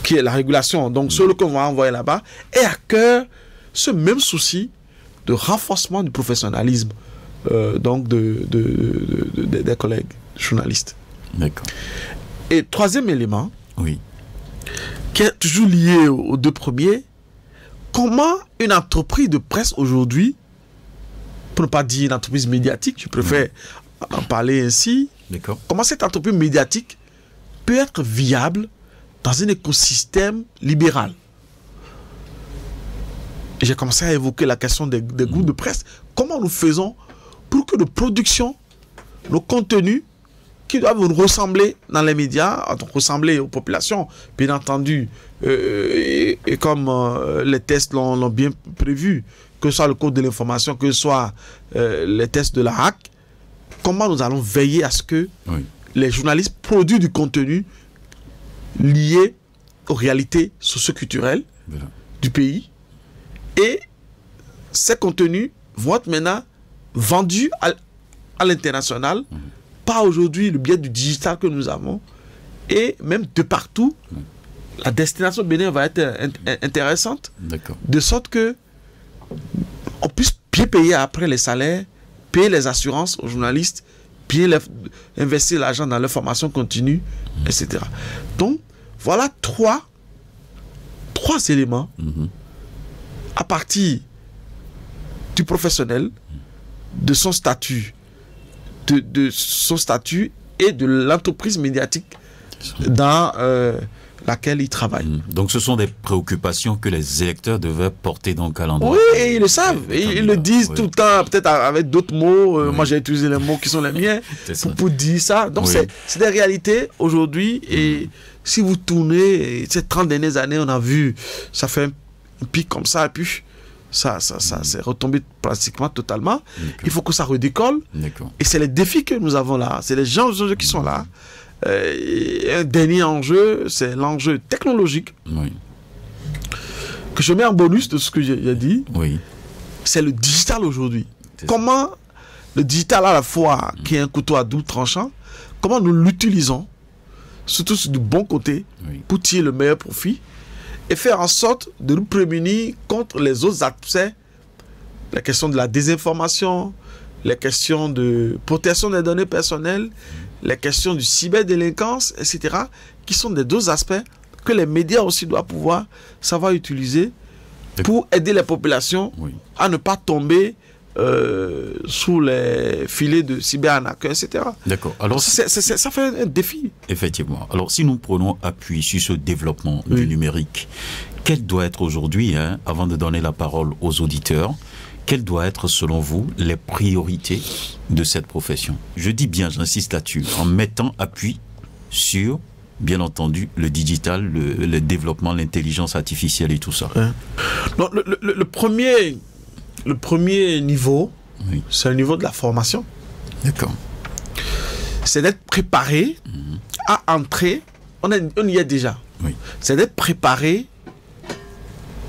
qui est la régulation, donc ceux qu'on va envoyer là-bas, et à cœur ce même souci de renforcement du professionnalisme donc des collègues journalistes. D'accord. Et troisième élément, oui, qui est toujours lié aux deux premiers, comment une entreprise de presse aujourd'hui, pour ne pas dire une entreprise médiatique, je préfère en parler ainsi, comment cette entreprise médiatique peut être viable dans un écosystème libéral. J'ai commencé à évoquer la question des groupes de presse. Comment nous faisons pour que nos productions, nos contenus, qui doivent ressembler dans les médias, ressembler aux populations, bien entendu, et comme les tests l'ont bien prévu, que ce soit le code de l'information, que ce soit les tests de la HAC, comment nous allons veiller à ce que les journalistes produisent du contenu lié aux réalités socio-culturelles du pays, et ces contenus vont être maintenant vendus à l'international, par aujourd'hui le biais du digital que nous avons, et même de partout, la destination Bénin va être intéressante, de sorte que on puisse bien payer après les salaires, payer les assurances aux journalistes, bien investir l'argent dans leur formation continue, etc. Donc, voilà trois éléments à partir du professionnel, de son statut, de son statut et de l'entreprise médiatique dans laquelle ils travaillent. Donc ce sont des préoccupations que les électeurs devaient porter donc à l'endroit. Oui, et ils le savent. Ils le disent tout le temps, peut-être avec d'autres mots. Moi, j'ai utilisé les mots qui sont les miens pour dire ça. Donc c'est des réalités aujourd'hui. Et si vous tournez, ces 30 dernières années, on a vu, ça fait un pic comme ça, et puis ça s'est retombé pratiquement totalement. Il faut que ça redécolle. Et c'est les défis que nous avons là. C'est les gens qui sont là. Un dernier enjeu, c'est l'enjeu technologique. Que je mets en bonus de ce que j'ai dit. C'est le digital aujourd'hui. Comment le digital à la fois, qui est un couteau à double tranchant, comment nous l'utilisons, surtout du bon côté, pour tirer le meilleur profit et faire en sorte de nous prémunir contre les autres aspects, la question de la désinformation, les questions de protection des données personnelles, les questions du cyberdélinquance, etc., qui sont des deux aspects que les médias aussi doivent pouvoir savoir utiliser pour aider les populations à ne pas tomber sous les filets de cyberarnaqueurs, etc. D'accord. Alors, ça fait un défi. Effectivement. Alors, si nous prenons appui sur ce développement du numérique, quel doit être aujourd'hui, avant de donner la parole aux auditeurs, quelles doivent être, selon vous, les priorités de cette profession? Je dis bien, j'insiste là-dessus, en mettant appui sur, bien entendu, le digital, le développement, l'intelligence artificielle et tout ça. Non, le premier niveau, c'est le niveau de la formation. D'accord. C'est d'être préparé à entrer, on y est déjà. C'est d'être préparé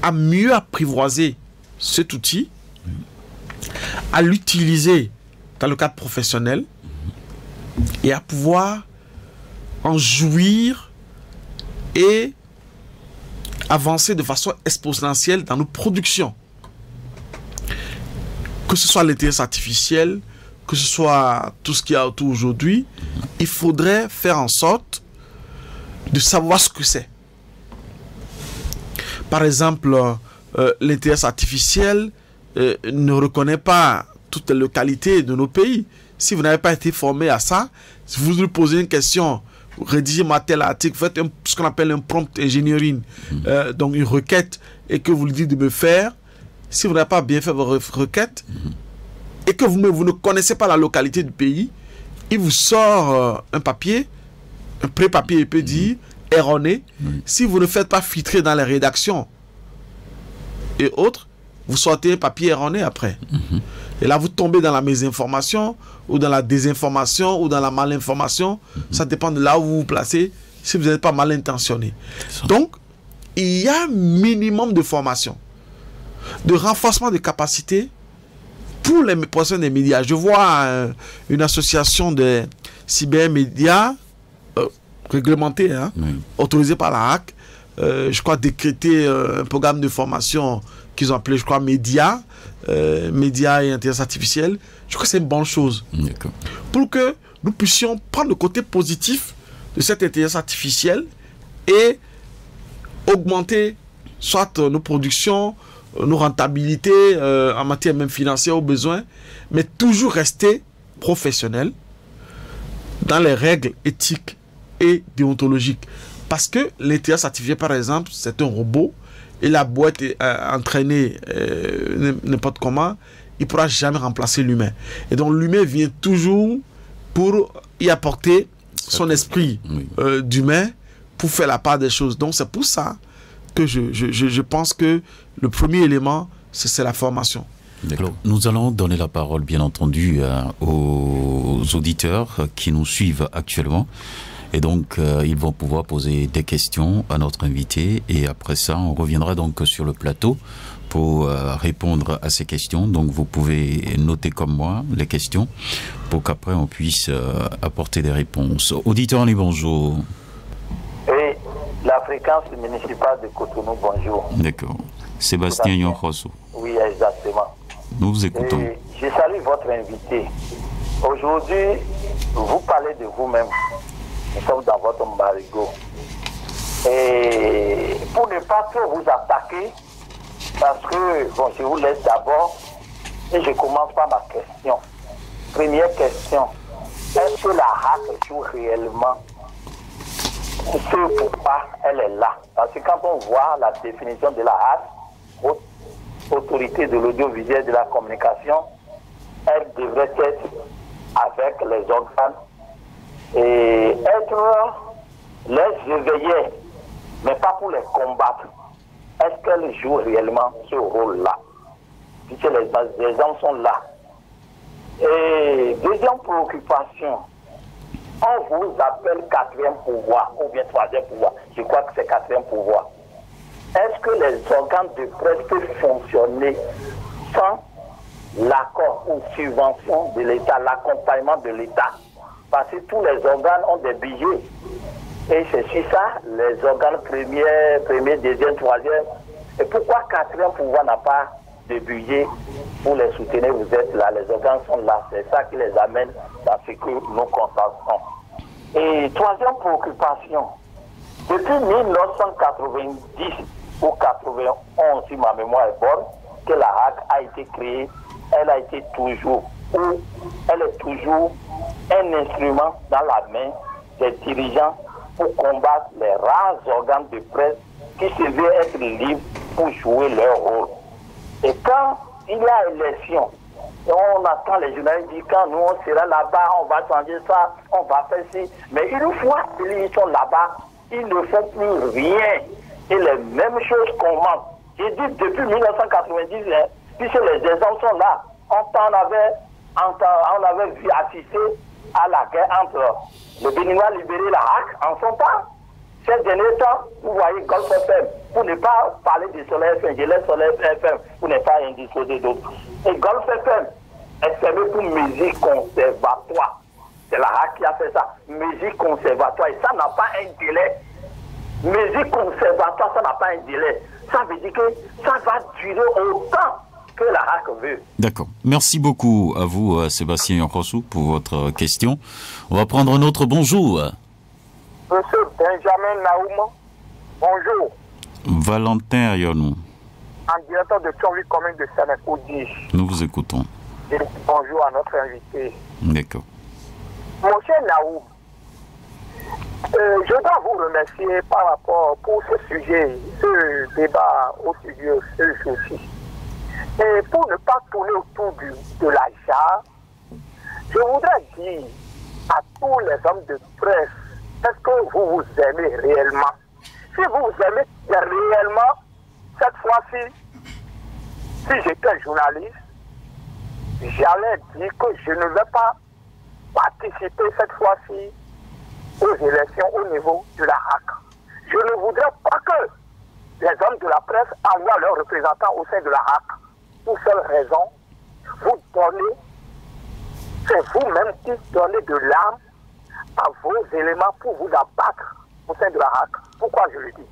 à mieux apprivoiser cet outil, à l'utiliser dans le cadre professionnel et à pouvoir en jouir et avancer de façon exponentielle dans nos productions. Que ce soit l'intelligence artificielle, que ce soit tout ce qu'il y a autour aujourd'hui, il faudrait faire en sorte de savoir ce que c'est. Par exemple, l'intelligence artificielle ne reconnaît pas toutes les localités de nos pays. Si vous n'avez pas été formé à ça, si vous lui posez une question, rédigez-moi tel article, faites ce qu'on appelle un prompt engineering, donc une requête, et que vous lui dites de me faire, si vous n'avez pas bien fait vos requêtes, et que vous ne connaissez pas la localité du pays, il vous sort un papier, un pré-papier, il peut dire, erroné. Si vous ne faites pas filtrer dans les rédactions et autres, vous sortez un papier erroné après. Et là, vous tombez dans la mésinformation, ou dans la désinformation, ou dans la malinformation. Ça dépend de là où vous vous placez, si vous n'êtes pas mal intentionné. Donc, il y a un minimum de formation, de renforcement des capacités pour les personnes des médias. Je vois une association de cybermédias réglementée, autorisée par la HAC, je crois décréter un programme de formation qu'ils ont appelé, je crois, médias et intelligence artificielle. Je crois que c'est une bonne chose. Pour que nous puissions prendre le côté positif de cette intelligence artificielle et augmenter soit nos productions, nos rentabilités en matière même financière au besoin, mais toujours rester professionnel dans les règles éthiques et déontologiques. Parce que l'intelligence artificielle, par exemple, c'est un robot, et la boîte est entraînée n'importe comment, il ne pourra jamais remplacer l'humain. Et donc l'humain vient toujours pour y apporter son esprit d'humain pour faire la part des choses. Donc c'est pour ça que je pense que le premier élément, c'est la formation. Alors, nous allons donner la parole, bien entendu, aux auditeurs qui nous suivent actuellement. Et donc, ils vont pouvoir poser des questions à notre invité. Et après ça, on reviendra donc sur le plateau pour répondre à ces questions. Donc, vous pouvez noter comme moi les questions pour qu'après, on puisse apporter des réponses. Auditeur, bonjour. Oui, la fréquence municipale de Cotonou, bonjour. D'accord. Sébastien Yonrosso. Oui, exactement. Nous vous écoutons. Et je salue votre invité. Aujourd'hui, vous parlez de vous-même. Nous sommes dans votre marigot. Et pour ne pas trop vous attaquer, parce que, bon, je vous laisse d'abord, et je commence par ma question. Première question, est-ce que la HAC joue réellement ce pourquoi elle est là. Parce que quand on voit la définition de la HAC, autorité de l'audiovisuel de la communication, elle devrait être avec les organes et être les éveiller, mais pas pour les combattre. Est-ce qu'elle joue réellement ce rôle-là? Puisque les hommes sont là. Et deuxième préoccupation, on vous appelle quatrième pouvoir ou bien troisième pouvoir. Je crois que c'est quatrième pouvoir. Est-ce que les organes de presse peuvent fonctionner sans l'accord ou subvention de l'État, l'accompagnement de l'État? Parce que tous les organes ont des budgets. Et c'est sur ça, les organes premier, deuxième, troisième. Et pourquoi quatrième pouvoir n'a pas de budget pour les soutenir? Vous êtes là, les organes sont là. C'est ça qui les amène dans ce que nous constatons. Et troisième préoccupation, depuis 1990 ou 91, si ma mémoire est bonne, que la HAC a été créée, elle a été toujours, ou elle est toujours un instrument dans la main des dirigeants pour combattre les rares organes de presse qui se veulent être libres pour jouer leur rôle. Et quand il y a élection, on attend les journalistes dire quand nous on sera là-bas, on va changer ça, on va faire ci. Mais une fois qu'ils sont là-bas, ils ne font plus rien. Et les mêmes choses qu'on manque. J'ai dit depuis 1990, puisque les exemples sont là. On avait vu assister à la guerre entre le Béninois libéré et la HAC en son temps. Ces derniers temps, vous voyez Golf FM, pour ne pas parler du Soleil FM, je laisse Soleil FM pour ne pas indisposer d'autres. Et Golf FM est fermé pour musique conservatoire. C'est la HAC qui a fait ça. Musique conservatoire. Et ça n'a pas un délai. Musique conservatoire, ça n'a pas un délai. Ça veut dire que ça va durer autant que la HAC veut. D'accord. Merci beaucoup à vous, Sébastien Yonkrossou, pour votre question. On va prendre un autre bonjour. Monsieur Benjamin Naoum, bonjour. Valentin Ayonou. En directeur de Thionville commune de Sénécoudi. Nous vous écoutons. Bonjour à notre invité. D'accord. Monsieur Naoum, je dois vous remercier par rapport pour ce sujet, ce débat au studio ce jour-ci. Et pour ne pas tourner autour de la jarre, je voudrais dire à tous les hommes de presse, est-ce que vous vous aimez réellement? Si vous vous aimez réellement, cette fois-ci, si j'étais journaliste, j'allais dire que je ne vais pas participer cette fois-ci aux élections au niveau de la HAC. Je ne voudrais pas que les hommes de la presse envoient leurs représentants au sein de la HAC. Pour seule raison, vous donnez, c'est vous-même qui donnez de l'âme à vos éléments pour vous abattre au sein de la HAC. Pourquoi je le dis?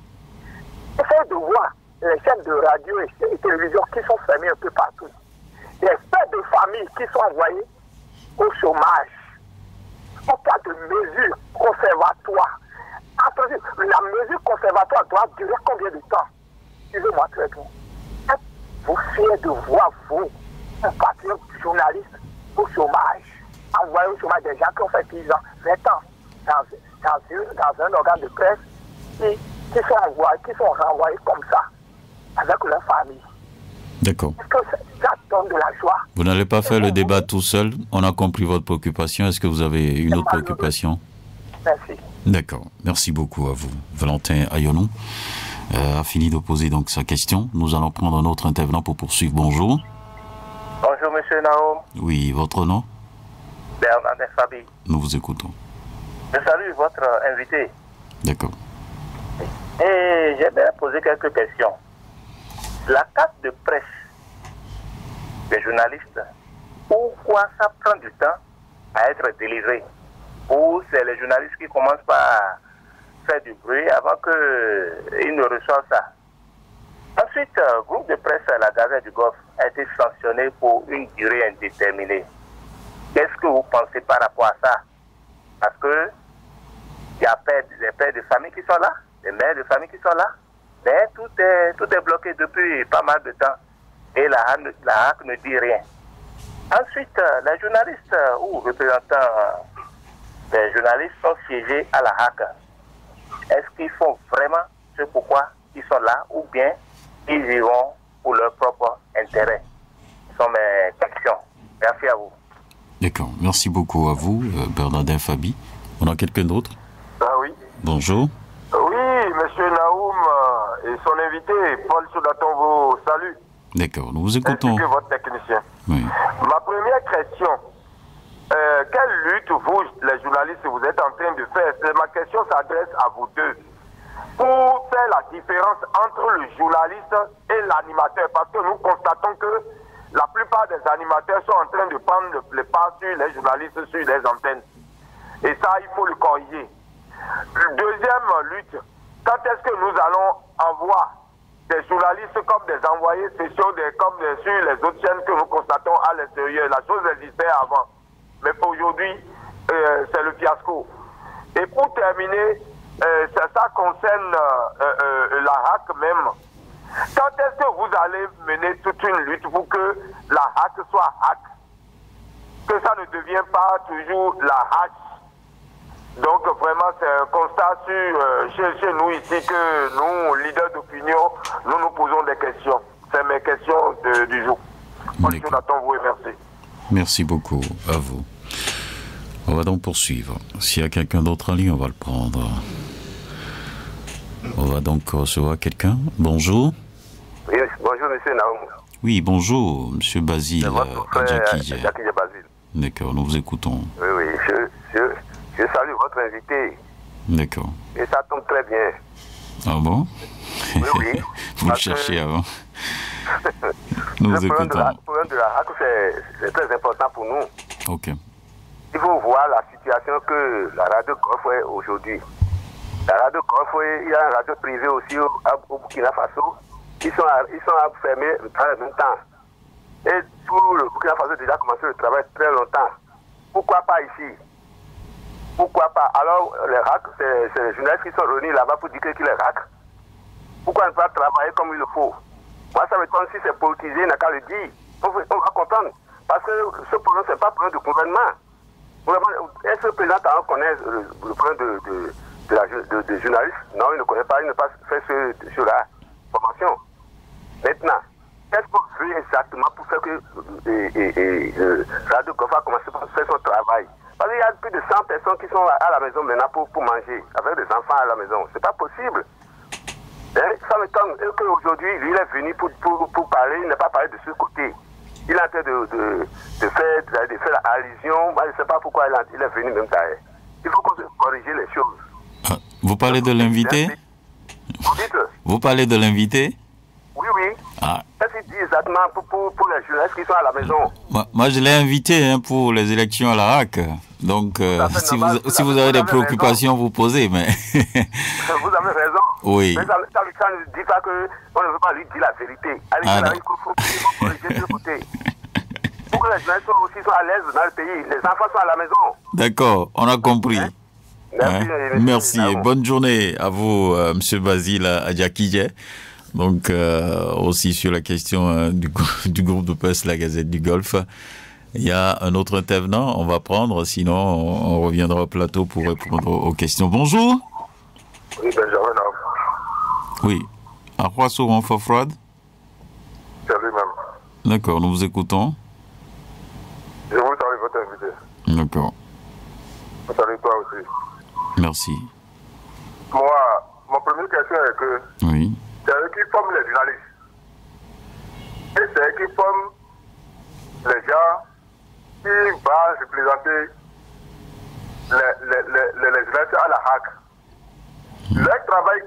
Essayez de voir les chaînes de radio et télévision qui sont fermées un peu partout. Les pères de famille qui sont envoyés au chômage. En cas de mesures conservatoires. Attendez, la mesure conservatoire doit durer combien de temps? Suivez-moi très bien. Vous fiez de voir, vous, un patriote journaliste, au chômage. Envoyer au chômage des gens qui ont fait 10 ans, 20 ans, dans un organe de presse, qui sont renvoyés comme ça, avec leur famille. D'accord. Est-ce que ça donne de la joie? Vous n'allez pas faire le débat tout seul. On a compris votre préoccupation. Est-ce que vous avez une autre préoccupation? Merci. D'accord. Merci beaucoup à vous. Valentin Ayonou a fini de poser donc sa question. Nous allons prendre un autre intervenant pour poursuivre. Bonjour. Bonjour, monsieur Naoum. Oui, votre nom? Bernard Fabi. Nous vous écoutons. Je salue votre invité. D'accord. Et j'aimerais poser quelques questions. La carte de presse des journalistes, pourquoi ça prend du temps à être délivré? Ou c'est les journalistes qui commencent par faire du bruit avant qu'ils ne reçoivent ça? Ensuite, le groupe de presse La Gazette du Golfe a été sanctionné pour une durée indéterminée. Qu'est-ce que vous pensez par rapport à ça? Parce que il y a des pères de famille qui sont là, des mères de famille qui sont là, mais tout est bloqué depuis pas mal de temps et la HAC ne dit rien. Ensuite, les journalistes ou représentants des journalistes sont siégés à la HAC. Est-ce qu'ils font vraiment ce pourquoi ils sont là ou bien ils y vont pour leur propre intérêt? Ce sont mes questions. Merci à vous. D'accord. Merci beaucoup à vous, Bernardin Fabi. On a quelqu'un d'autre? Ah oui. Bonjour. Oui, monsieur Naoum et son invité, Paul Soudaton, vous salue. D'accord, nous vous écoutons. Ainsi que votre technicien. Oui. Ma première question, quelle lutte vous, les journalistes, vous êtes en train de faire? Ma question s'adresse à vous deux. Pour faire la différence entre le journaliste et l'animateur, parce que nous constatons que la plupart des animateurs sont en train de prendre les pas sur les journalistes sur les antennes. Et ça, il faut le corriger. Deuxième lutte, quand est-ce que nous allons envoyer des journalistes comme des envoyés spéciaux, sur les autres chaînes que nous constatons à l'extérieur? La chose existait avant. Mais aujourd'hui, c'est le fiasco. Et pour terminer, ça concerne la HAC même. Quand est-ce que vous allez mener toute une lutte pour que la HAC soit HAC? Que ça ne devienne pas toujours la HAC? Donc vraiment c'est un constat chez nous ici que nous, leaders d'opinion, nous posons des questions. C'est mes questions du jour. Jonathan, vous remercie. Merci beaucoup à vous. On va donc poursuivre. S'il y a quelqu'un d'autre en ligne, on va le prendre. On va donc recevoir quelqu'un. Bonjour. Oui, bonjour monsieur Naoum. Oui, bonjour, monsieur Basile. Adjakije Basile. D'accord, nous vous écoutons. Oui, oui, je salue votre invité. D'accord. Et ça tombe très bien. Ah bon? Oui, oui. Vous le cherchez avant. Nous vous écoutons. Le problème de la HAC, c'est très important pour nous. Ok. Il faut voir la situation que la radio Golf est aujourd'hui. La radio Golf, il y a une radio privée aussi au Burkina Faso. Ils sont fermés en même temps. Et tout le Burkina Faso a déjà commencé le travail très longtemps. Pourquoi pas ici? Pourquoi pas? Alors, les RAC, c'est les journalistes qui sont réunis là-bas pour dire qu'il est RAC. Pourquoi ne pas travailler comme il le faut? Moi, ça me tombe si c'est politisé, il n'a qu'à le dire. On va comprendre. Parce que ce problème, ce n'est pas un problème de gouvernement. Est-ce que le président Talon connaît le problème de journalistes? Non, il ne connaît pas, il n'a pas fait sur la formation. Maintenant, qu'est-ce qu'on fait exactement pour faire que Radio Golf a commencé à faire son travail? Parce qu'il y a plus de 100 personnes qui sont à la maison maintenant pour manger, avec des enfants à la maison. C'est pas possible. Ça m'étonne qu'aujourd'hui, lui, il est venu pour parler, il n'a pas parlé de ce côté. Il est en train de faire la allusion. Moi, je ne sais pas pourquoi il est venu même derrière. Il faut corriger les choses. Vous parlez de l'invité? Vous parlez de l'invité? Oui, oui. Ah. Qu'est-ce qu'il dit exactement pour les journalistes qui sont à la maison? Moi, je l'ai invité pour les élections à la HAC. Donc, si vous avez des préoccupations, vous posez. Mais vous avez raison. Oui. Mais ça ne dit pas qu'on ne veut pas lui dire la vérité. Il faut corriger de côté. Pour que les journalistes aussi soient à l'aise dans le pays. Les enfants sont à la maison. D'accord, on a compris. Merci et bonne journée à vous, M. Basile Adjakije. Donc, aussi sur la question du groupe de presse La Gazette du Golfe. Il y a un autre intervenant, on va prendre, sinon on reviendra au plateau pour répondre aux questions. Bonjour. Oui, Benjamin. Oui. À quoi sur Froide? C'est lui-même. D'accord, nous vous écoutons. Je vous salue votre invité. D'accord. Je salue toi aussi. Merci. Moi, ma première question est que oui. C'est eux qui forment les journalistes. Et c'est eux qui forment les gens qui vont représenter les journalistes à la HAC. Le travail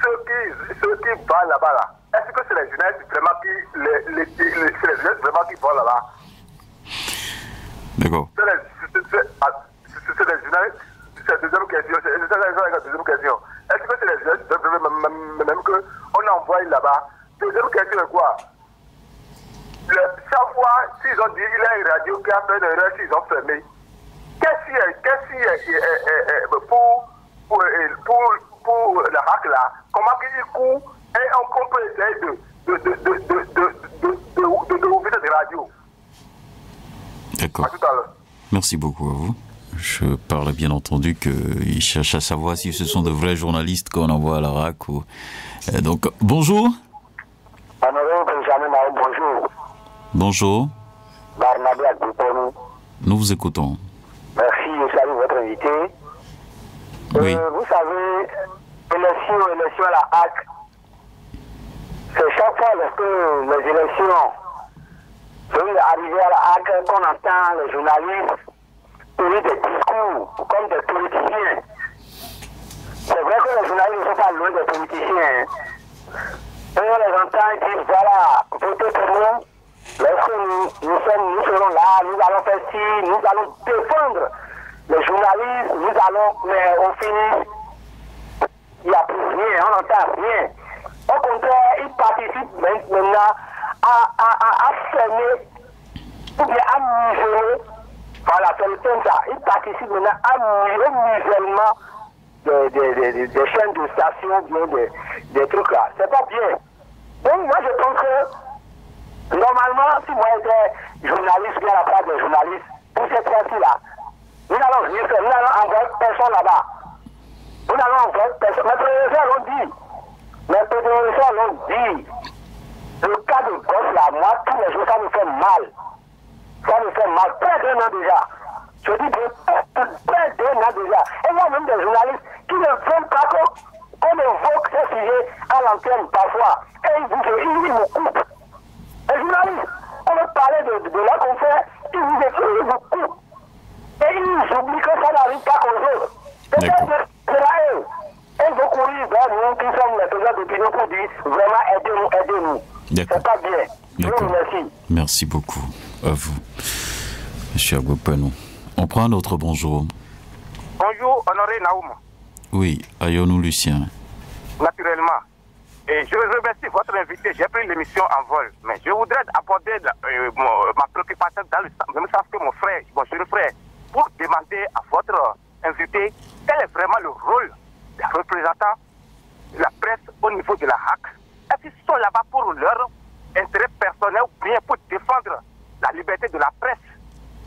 ceux qui vont là-bas, là, est-ce que c'est les journalistes vraiment qui vont là-bas? D'accord. C'est les journalistes. C'est la deuxième question. Est-ce que c'est les journalistes même qu'on envoie là-bas? Deuxième question est quoi? Chaque fois, s'ils ont dit qu'il y a une radio qui a fait une erreur, s'ils ont fermé, qu'est-ce qui est pour la HAC là? Comment il court et on peut essayer de ouvrir des radios? D'accord. À tout à l'heure. Merci beaucoup à vous. Je parle bien entendu qu'ils cherchent à savoir si ce sont de vrais journalistes qu'on envoie à la RAC. Ou... Donc, bonjour. Bonjour. Bonjour. Nous vous écoutons. Merci, je salue votre invité. Oui. Vous savez, élection à la HAC, c'est chaque fois que les élections sont arrivées à la HAC qu'on entend les journalistes tenir des discours comme des politiciens. C'est vrai que les journalistes ne sont pas loin des politiciens. Et on les entend et disent voilà, votez pour nous. Lorsque nous serons là, nous allons faire ci, nous allons défendre les journalistes, nous allons, mais au final, il n'y a plus rien, on n'entend rien. Au contraire, ils participent maintenant à fermer, ou bien à museler, voilà, c'est le terme ça, ils participent maintenant au musellement des chaînes de stations, bien des trucs là. C'est pas bien. Donc moi je pense que, normalement, si moi j'étais journaliste, bien à la place des journalistes, pour cette fois-ci-là, nous n'allons rien faire, nous n'allons envoyer personne là-bas. Nous n'allons envoyer personne. Mes professeurs l'ont dit. Le cas de gosse là, moi, tous les jours, ça me fait mal. Ça me fait mal. Près d'un an déjà. Je dis près d'un an déjà. Et il y a même des journalistes qui ne veulent pas qu'on évoque ces sujets à l'antenne parfois. Et ils me coupent. Les journalistes, on veut parler de leur confrère, ils vous coupent. Et ils oublient que ça n'arrive pas aux autres. C'est là eux. Et ils vont courir vers nous qui sommes les faiseurs d'opinion pour dire vraiment aidez-nous. C'est pas bien. Je vous remercie. Merci beaucoup à vous, M. Agbopanou. On prend un autre bonjour. Bonjour, honoré Naoum. Oui, Ayonou Lucien. Naturellement. Et je remercie votre invité. J'ai pris l'émission en vol. Mais je voudrais aborder ma préoccupation dans le même sens que mon frère, mon jeune frère, pour demander à votre invité quel est vraiment le rôle des représentants de la presse au niveau de la HAC. Est-ce qu'ils sont là-bas pour leur intérêt personnel ou bien pour défendre la liberté de la presse?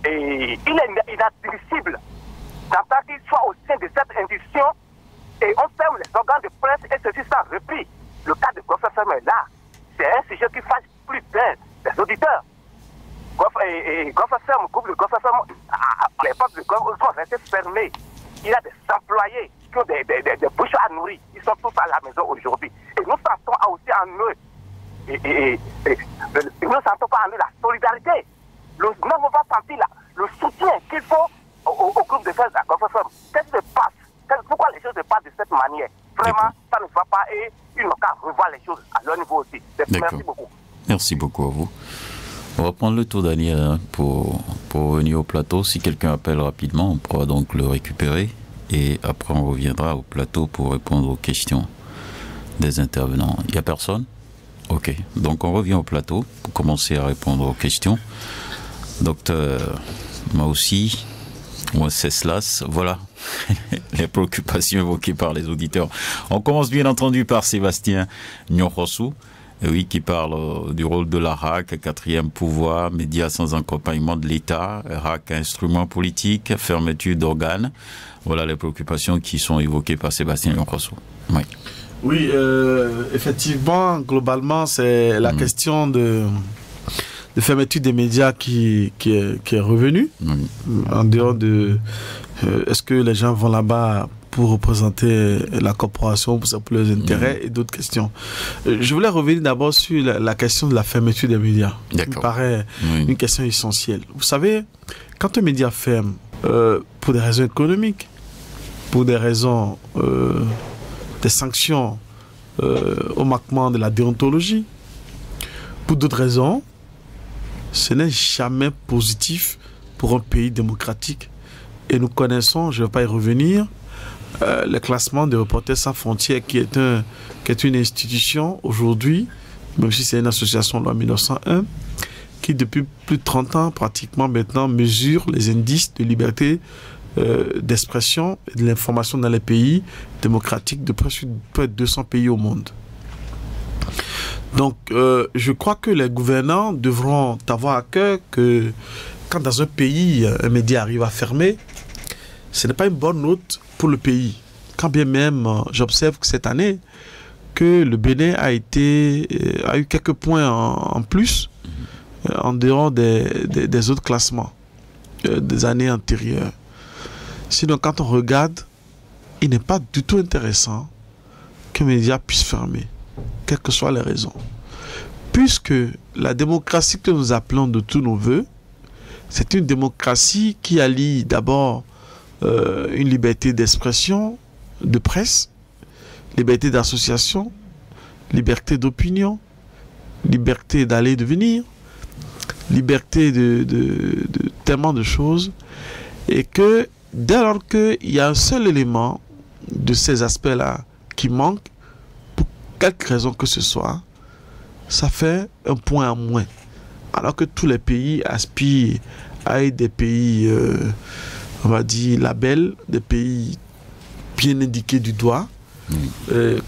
Et il est inadmissible d'entendre qu'il soit au sein de cette institution et on ferme les organes de presse et ceci sans repris. Le cas de Goff FM est là. C'est un sujet qui fâche plus d'un des auditeurs. Goff FM, groupe de Goff FM, à l'époque de Goff, ils sont restés fermés. Il y a des employés qui ont des bouches à nourrir. Ils sont tous à la maison aujourd'hui. Et nous sentons aussi en eux. Nous ne sentons pas en eux la solidarité. Nous n'avons pas senti le soutien qu'il faut au groupe de presse à Goff FM. Qu'est-ce qui se passe? Pourquoi les choses se passent de cette manière? Vraiment, ça ne va pas et ils n'ont qu'à revoir les choses à leur niveau aussi. Merci beaucoup. Merci beaucoup à vous. On va prendre le tour Daniel pour venir au plateau. Si quelqu'un appelle rapidement, on pourra donc le récupérer. Et après, on reviendra au plateau pour répondre aux questions des intervenants. Il n'y a personne? Ok. Donc, on revient au plateau pour commencer à répondre aux questions. Docteur, moi aussi, moi, c'est Slas. Voilà les préoccupations évoquées par les auditeurs. On commence bien entendu par Sébastien Nyorosu. Oui, qui parle du rôle de la RAC, quatrième pouvoir, médias sans accompagnement de l'État, RAC, instrument politique, fermeture d'organes. Voilà les préoccupations qui sont évoquées par Sébastien Nyorosu. Oui. Oui, effectivement, globalement, c'est la question de fermeture des médias qui est revenue. Oui. En dehors de... est-ce que les gens vont là-bas pour représenter la corporation, pour leurs intérêts et d'autres questions. Je voulais revenir d'abord sur la question de la fermeture des médias. Qui me paraît une question essentielle. Vous savez, quand un média ferme, pour des raisons économiques, pour des raisons des sanctions au manquement de la déontologie, pour d'autres raisons, ce n'est jamais positif pour un pays démocratique. Et nous connaissons, je ne vais pas y revenir, le classement de Reporters sans frontières qui est une institution aujourd'hui, même si c'est une association loi 1901, qui depuis plus de 30 ans pratiquement maintenant mesure les indices de liberté d'expression et de l'information dans les pays démocratiques de près de 200 pays au monde. Donc je crois que les gouvernants devront avoir à cœur que quand dans un pays un média arrive à fermer, ce n'est pas une bonne note pour le pays. Quand bien même, j'observe que cette année, que le Bénin a eu quelques points en plus, en dehors des autres classements des années antérieures. Sinon, quand on regarde, il n'est pas du tout intéressant qu'un média puisse fermer, quelles que soient les raisons. Puisque la démocratie que nous appelons de tous nos voeux, c'est une démocratie qui allie d'abord une liberté d'expression, de presse, liberté d'association, liberté d'opinion, liberté d'aller et de venir, liberté de tellement de choses, et que dès lors qu'il y a un seul élément de ces aspects-là qui manque, pour quelque raison que ce soit, ça fait un point en moins. Alors que tous les pays aspirent à être des pays, on va dire, labels, des pays bien indiqués du doigt,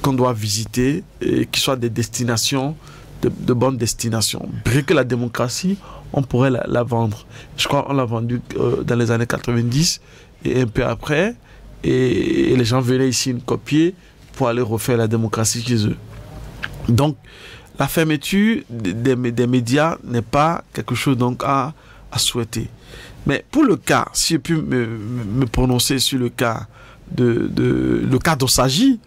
qu'on doit visiter, et qui soient des destinations, de bonnes destinations. Bien que la démocratie, on pourrait la vendre. Je crois qu'on l'a vendue dans les années 90 et un peu après, et les gens venaient ici nous copier pour aller refaire la démocratie chez eux. Donc, la fermeture des médias n'est pas quelque chose donc à souhaiter. Mais pour le cas, si je puis me prononcer sur le cas le cas d'Ossagi,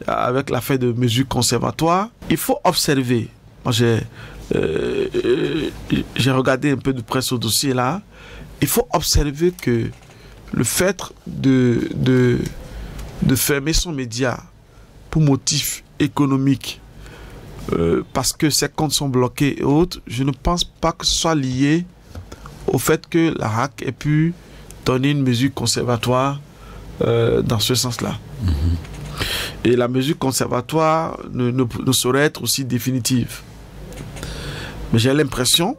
avec l'affaire de mesures conservatoires, il faut observer. Moi, j'ai regardé un peu de près ce dossier-là. Il faut observer que le fait de fermer son média pour motif économique, parce que ses comptes sont bloqués et autres, je ne pense pas que ce soit lié au fait que la RAC ait pu donner une mesure conservatoire dans ce sens-là. Et la mesure conservatoire ne saurait être aussi définitive. Mais j'ai l'impression,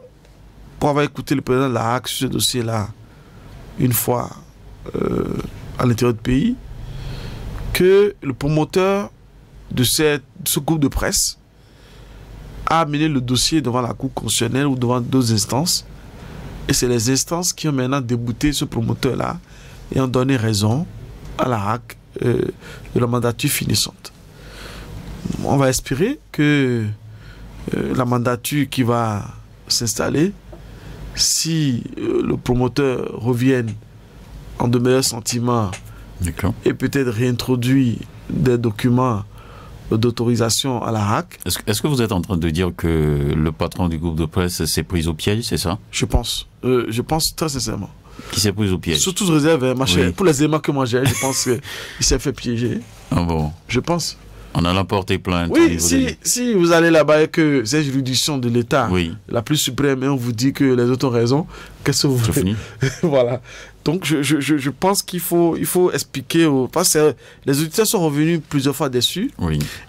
pour avoir écouté le président de la RAC sur ce dossier-là une fois à l'intérieur du pays, que le promoteur de ce groupe de presse a amené le dossier devant la Cour constitutionnelle ou devant d'autres instances. Et c'est les instances qui ont maintenant débouté ce promoteur-là et ont donné raison à la RAC de la mandature finissante. On va espérer que la mandature qui va s'installer, si le promoteur revienne en de meilleurs sentiments et peut-être réintroduit des documents d'autorisation à la RAC. Est-ce que vous êtes en train de dire que le patron du groupe de presse s'est pris au piège, c'est ça? Je pense très sincèrement. Qui s'est pris au piège? Sous toute réserve, pour les éléments que moi j'ai, je pense qu'il s'est fait piéger. Ah bon? Je pense. On a porté plainte. Oui, si vous allez là-bas et que c'est juridiction de l'État, la plus suprême, et on vous dit que les autres ont raison, qu'est-ce que vous voulez? Fini. Voilà. Donc je pense qu'il faut expliquer, parce que les auditeurs sont revenus plusieurs fois déçus,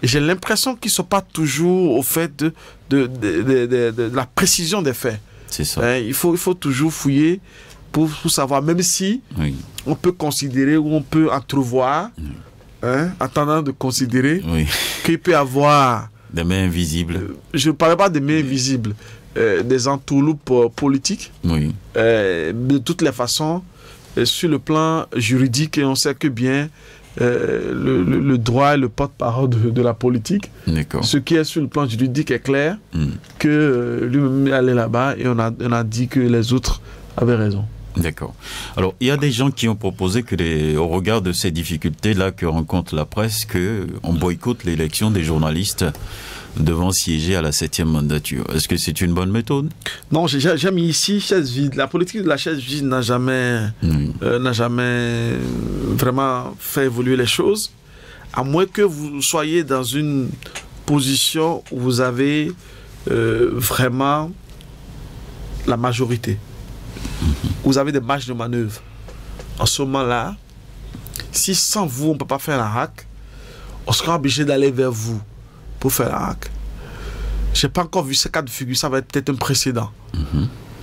et j'ai l'impression qu'ils ne sont pas toujours au fait de la précision des faits. C'est ça. Il faut toujours fouiller pour savoir, même si on peut considérer ou on peut entrevoir, attendant de considérer qu'il peut y avoir des mains invisibles. Je ne parle pas des mains invisibles, des entourloupes politiques. De toutes les façons, sur le plan juridique, et on sait que bien le droit est le porte-parole de la politique. Ce qui est sur le plan juridique est clair, que lui-même allait là-bas et on a dit que les autres avaient raison. D'accord. Alors, il y a des gens qui ont proposé que, au regard de ces difficultés-là que rencontre la presse, qu'on boycotte l'élection des journalistes devant siéger à la 7e mandature. Est-ce que c'est une bonne méthode? Non, j'ai mis ici chaise vide. La politique de la chaise vide n'a jamais vraiment fait évoluer les choses, à moins que vous soyez dans une position où vous avez vraiment la majorité. Vous avez des marges de manœuvre. En ce moment-là, si sans vous, on ne peut pas faire la RAC, on sera obligé d'aller vers vous pour faire la RAC. Je n'ai pas encore vu ce cas de figure, ça va être peut-être un précédent.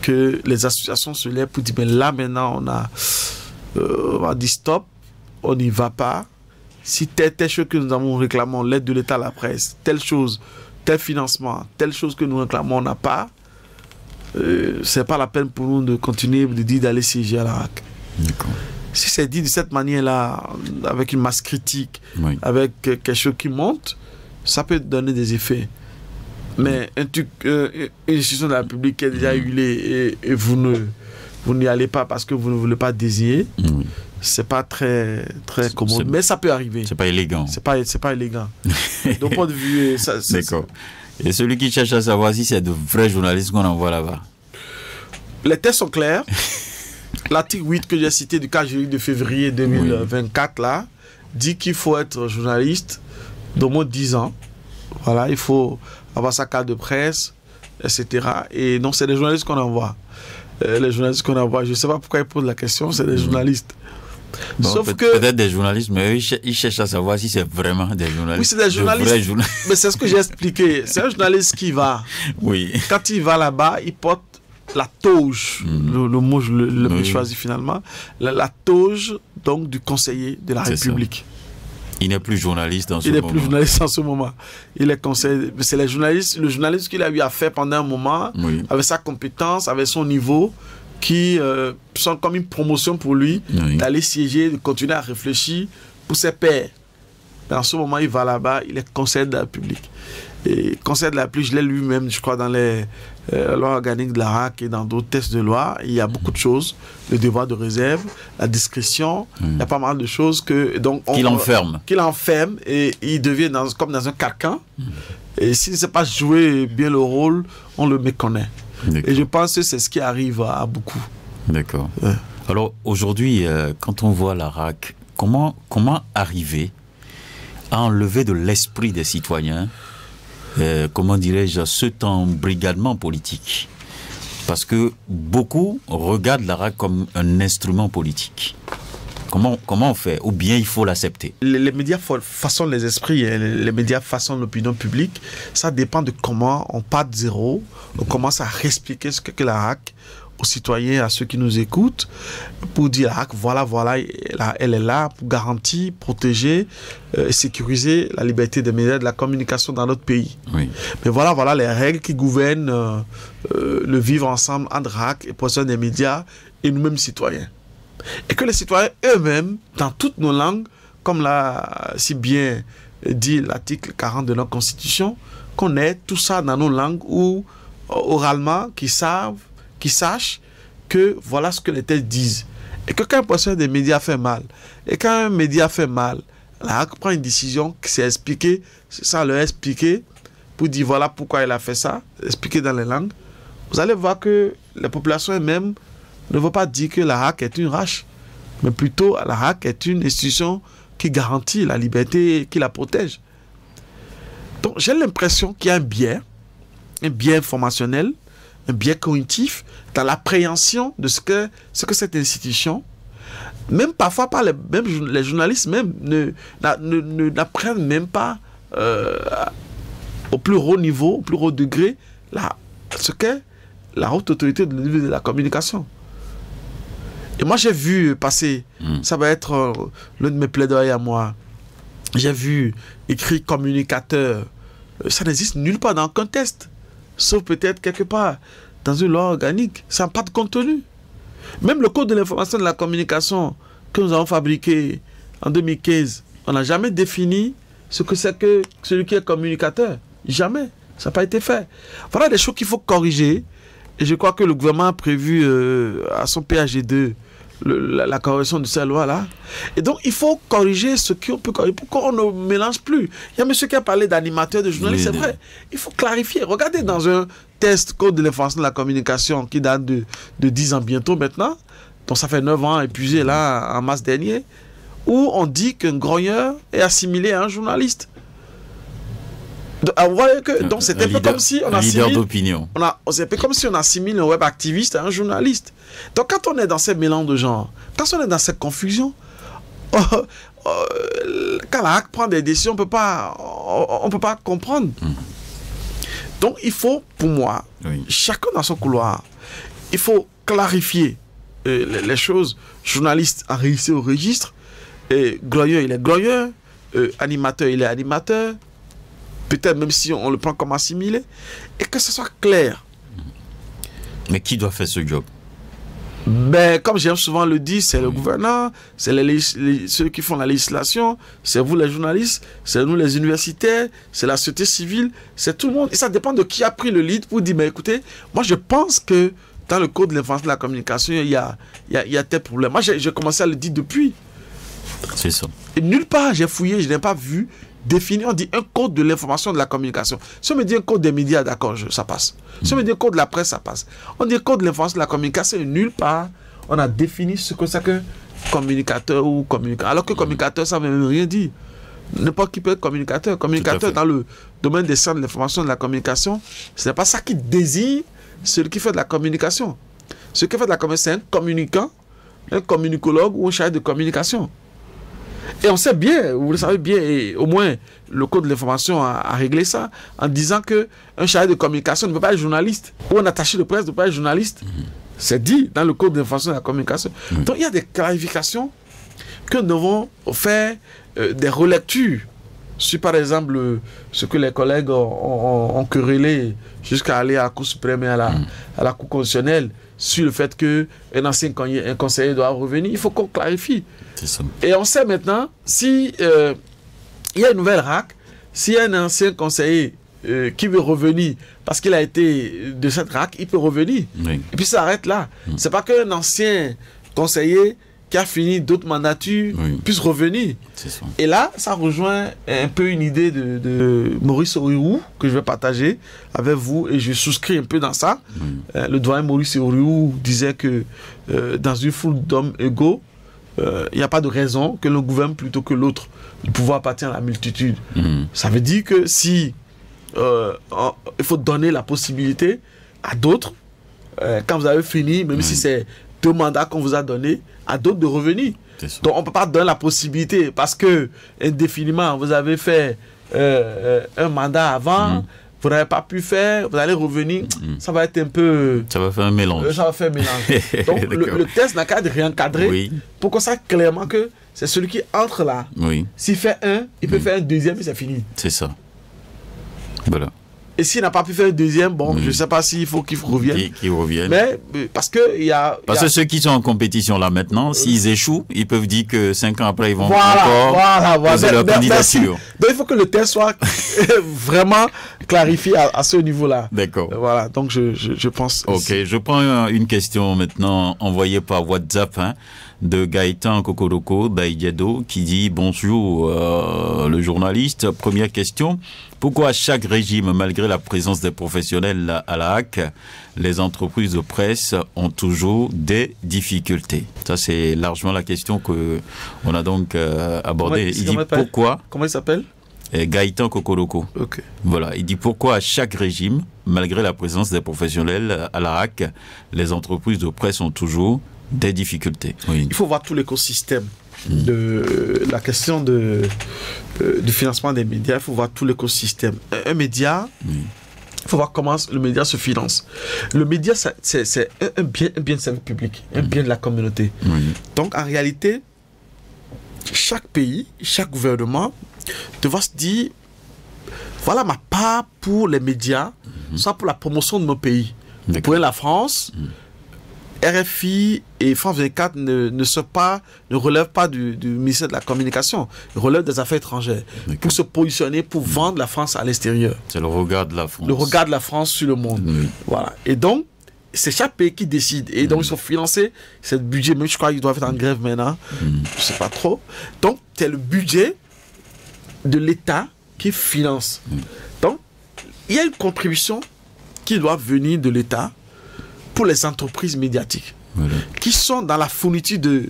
Que les associations se lèvent pour dire, mais là maintenant, on a dit stop, on n'y va pas. Si telle chose que nous avons réclamé, l'aide de l'État à la presse, telle chose, tel financement, telle chose que nous réclamons, on n'a pas, c'est pas la peine pour nous de continuer de dire d'aller siéger à la RAC. Si c'est dit de cette manière-là, avec une masse critique, avec quelque chose qui monte, ça peut donner des effets. Mais une institution de la République qui est déjà huilée et vous n'y allez pas parce que vous ne voulez pas désigner, c'est pas très commode. Mais ça peut arriver. C'est pas élégant. C'est pas élégant. Donc, point de vue... D'accord. Et celui qui cherche à savoir si c'est de vrais journalistes qu'on envoie là-bas? Les tests sont clairs. L'article 8 que j'ai cité du 4 juillet de février 2024 là, dit qu'il faut être journaliste d'au moins 10 ans. Voilà, il faut avoir sa carte de presse, etc. Et donc, c'est des journalistes qu'on envoie. Les journalistes qu'on envoie, je ne sais pas pourquoi ils posent la question, c'est des journalistes. Bon, sauf que... Peut-être des journalistes, mais ils cherchent à savoir si c'est vraiment des journalistes. Oui, c'est des journalistes. Mais c'est ce que j'ai expliqué. C'est un journaliste qui va. Oui. Quand il va là-bas, il porte la toge. Le mot, je l'ai choisi finalement. La toge, donc, du conseiller de la République. Ça. Il n'est plus journaliste en ce moment. Il n'est plus journaliste en ce moment. Il est conseiller. C'est le journaliste qu'il a eu à faire pendant un moment, avec sa compétence, avec son niveau, qui sont comme une promotion pour lui d'aller siéger, de continuer à réfléchir pour ses pairs. Mais en ce moment, il va là-bas, il est conseiller de la République. Et conseiller de la République, je l'ai lu même, je crois, dans les lois organiques de la RAC et dans d'autres textes de loi. Il y a beaucoup de choses, le devoir de réserve, la discrétion, il y a pas mal de choses qu'il enferme. Qu'il enferme et il devient comme dans un carcan. Et s'il ne sait pas jouer bien le rôle, on le méconnaît. Et je pense que c'est ce qui arrive à beaucoup. D'accord. Alors aujourd'hui, quand on voit la RAC, comment arriver à enlever de l'esprit des citoyens, comment dirais-je, cet embrigadement politique? Parce que beaucoup regardent la RAC comme un instrument politique. Comment on fait? Ou bien il faut l'accepter? Les médias façonnent les esprits, les médias façonnent l'opinion publique. Ça dépend de comment on part de zéro, on commence à expliquer ce qu'est la RAC aux citoyens, à ceux qui nous écoutent, pour dire, ah, voilà, elle est là pour garantir, protéger, sécuriser la liberté des médias, de la communication dans notre pays. Oui. Mais voilà les règles qui gouvernent le vivre ensemble entre RAC et professionnels des médias et nous-mêmes citoyens. Et que les citoyens eux-mêmes, dans toutes nos langues, comme l'a si bien dit l'article 40 de notre Constitution, qu'on ait tout ça dans nos langues ou oralement, qui sachent que voilà ce que les textes disent. Et que quand un professionnel des médias fait mal, et quand un média fait mal, la RAC prend une décision qui s'est expliquée, sans leur expliquer, pour dire voilà pourquoi il a fait ça, expliquer dans les langues, vous allez voir que les populations elles-mêmes ne vont pas dire que la RAC est une râche, mais plutôt la RAC est une institution qui garantit la liberté et qui la protège. Donc j'ai l'impression qu'il y a un biais informationnel, un biais cognitif dans l'appréhension de ce que cette institution, même parfois par les journalistes même, n'apprennent même pas au plus haut niveau, au plus haut degré, ce qu'est la haute autorité de la communication. Et moi j'ai vu passer, ça va être l'un de mes plaidoyers à moi, j'ai vu écrit communicateur, ça n'existe nulle part dans aucun test, sauf peut-être quelque part dans une loi organique, ça n'a pas de contenu. Même le code de l'information et de la communication que nous avons fabriqué en 2015, on n'a jamais défini ce que c'est que celui qui est communicateur. Jamais. Ça n'a pas été fait. Voilà des choses qu'il faut corriger. Et je crois que le gouvernement a prévu à son PAG2 la correction de ces lois-là. Et donc, il faut corriger ce qu'on peut corriger. Pourquoi on ne mélange plus? Il y a monsieur qui a parlé d'animateur, de journaliste, c'est vrai. Il faut clarifier. Regardez dans un test code de l'information de la communication qui date de 10 ans bientôt maintenant, donc ça fait 9 ans épuisé là en mars dernier, où on dit qu'un grogneur est assimilé à un journaliste. Donc c'est un peu comme si on leader d'opinion. C'est un peu comme si on assimile un web activiste à un journaliste. Donc quand on est dans ces mélanges de genres, quand on est dans cette confusion, quand la RAC prend des décisions, on peut pas comprendre. Donc il faut, pour moi, chacun dans son couloir, il faut clarifier les choses. Journaliste a réussi au registre, et glorieux, il est glorieux, animateur, il est animateur, peut-être même si on le prend comme assimilé, et que ce soit clair. Mais qui doit faire ce job? Ben, comme j'aime souvent le dire, c'est le gouverneur, c'est ceux qui font la législation, c'est vous les journalistes, c'est nous les universitaires, c'est la société civile, c'est tout le monde. Et ça dépend de qui a pris le lead pour dire, mais écoutez, moi je pense que dans le code de l'information et de la communication, il y a tel problème. Moi j'ai commencé à le dire depuis. C'est ça. Et nulle part j'ai fouillé, je n'ai pas vu définir, on dit un code de l'information et de la communication. Si on me dit un code des médias, d'accord, ça passe. Si on me dit un code de la presse, ça passe. On dit un code de l'information et de la communication, et nulle part on a défini ce que c'est qu'un communicateur ou communicateur. Alors que communicateur, ça ne veut même rien dire. N'importe qui peut être communicateur. Communicateur dans le domaine des sciences de l'information et de la communication, ce n'est pas ça qui désigne celui qui fait de la communication. Celui qui fait de la communication, c'est un communicant, un communicologue ou un chargé de communication. Et on sait bien, vous le savez bien, et au moins le code de l'information a réglé ça en disant qu'un chargé de communication ne peut pas être journaliste ou un attaché de presse ne peut pas être journaliste. C'est dit dans le code de l'information et de la communication. Donc il y a des clarifications que nous devons faire, des relectures sur par exemple ce que les collègues ont querellé jusqu'à aller à la Cour suprême et à la Cour constitutionnelle sur le fait qu'un ancien conseiller doit revenir. Il faut qu'on clarifie. Ça. Et on sait maintenant, si il y a une nouvelle RAC, s'il y a un ancien conseiller qui veut revenir parce qu'il a été de cette RAC, il peut revenir. Oui. Et puis ça arrête là. C'est pas qu'un ancien conseiller qui a fini d'autres mandatures puisse revenir. Ça. Et là, ça rejoint un peu une idée de Maurice Oriou que je vais partager avec vous et je souscris un peu dans ça. Le doyen Maurice Oriou disait que dans une foule d'hommes égaux, il n'y a pas de raison que l'on gouverne plutôt que l'autre. Le pouvoir appartient à la multitude. Ça veut dire que si il faut donner la possibilité à d'autres, quand vous avez fini, même si c'est 2 mandats qu'on vous a donnés, à d'autres de revenir. Donc on ne peut pas donner la possibilité parce que indéfiniment vous avez fait un mandat avant, vous n'avez pas pu faire, vous allez revenir, ça va être un peu... Ça va faire un mélange. Ça va faire un mélange. Donc le test n'a qu'à être réencadré pour qu'on sache clairement que c'est celui qui entre là. S'il fait un, il peut faire un deuxième et c'est fini. C'est ça. Voilà. Et s'il n'a pas pu faire un deuxième, bon, je ne sais pas s'il faut qu'il revienne. Qu'il revienne. Mais parce que il y a... Parce que ceux qui sont en compétition là maintenant, s'ils échouent, ils peuvent dire que 5 ans après, ils vont encore poser leur candidature. Donc il faut que le test soit vraiment clarifié à ce niveau-là. D'accord. Voilà, donc je pense... Ok, je prends une question maintenant envoyée par WhatsApp de Gaëtan Kokoroko Baïdiado qui dit « Bonjour le journaliste, première question. Pourquoi à chaque régime, malgré la présence des professionnels à la HAC, les entreprises de presse ont toujours des difficultés ?» Ça, c'est largement la question qu'on a donc abordée. Il dit pourquoi... Comment il s'appelle? Gaëtan Kokoroko. Ok. Voilà, il dit pourquoi à chaque régime, malgré la présence des professionnels à la HAC, les entreprises de presse ont toujours des difficultés. Il faut voir tout l'écosystème de la question du financement des médias. Il faut voir tout l'écosystème. Un média, il faut voir comment le média se finance. Le média, c'est un bien de service public, un bien de la communauté. Donc en réalité, chaque pays, chaque gouvernement doit se dire, voilà ma part pour les médias, soit pour la promotion de nos pays. Pour la France, RFI et France 24 ne relèvent pas du ministère de la Communication, ils relèvent des affaires étrangères pour se positionner, pour vendre la France à l'extérieur. C'est le regard de la France. Le regard de la France sur le monde. Voilà. Et donc, c'est chaque pays qui décide. Et donc, ils sont financés, c'est le budget, même je crois qu'ils doivent être en grève maintenant, je ne sais pas trop. Donc, c'est le budget de l'État qui finance. Donc, il y a une contribution qui doit venir de l'État pour les entreprises médiatiques qui sont dans la fourniture de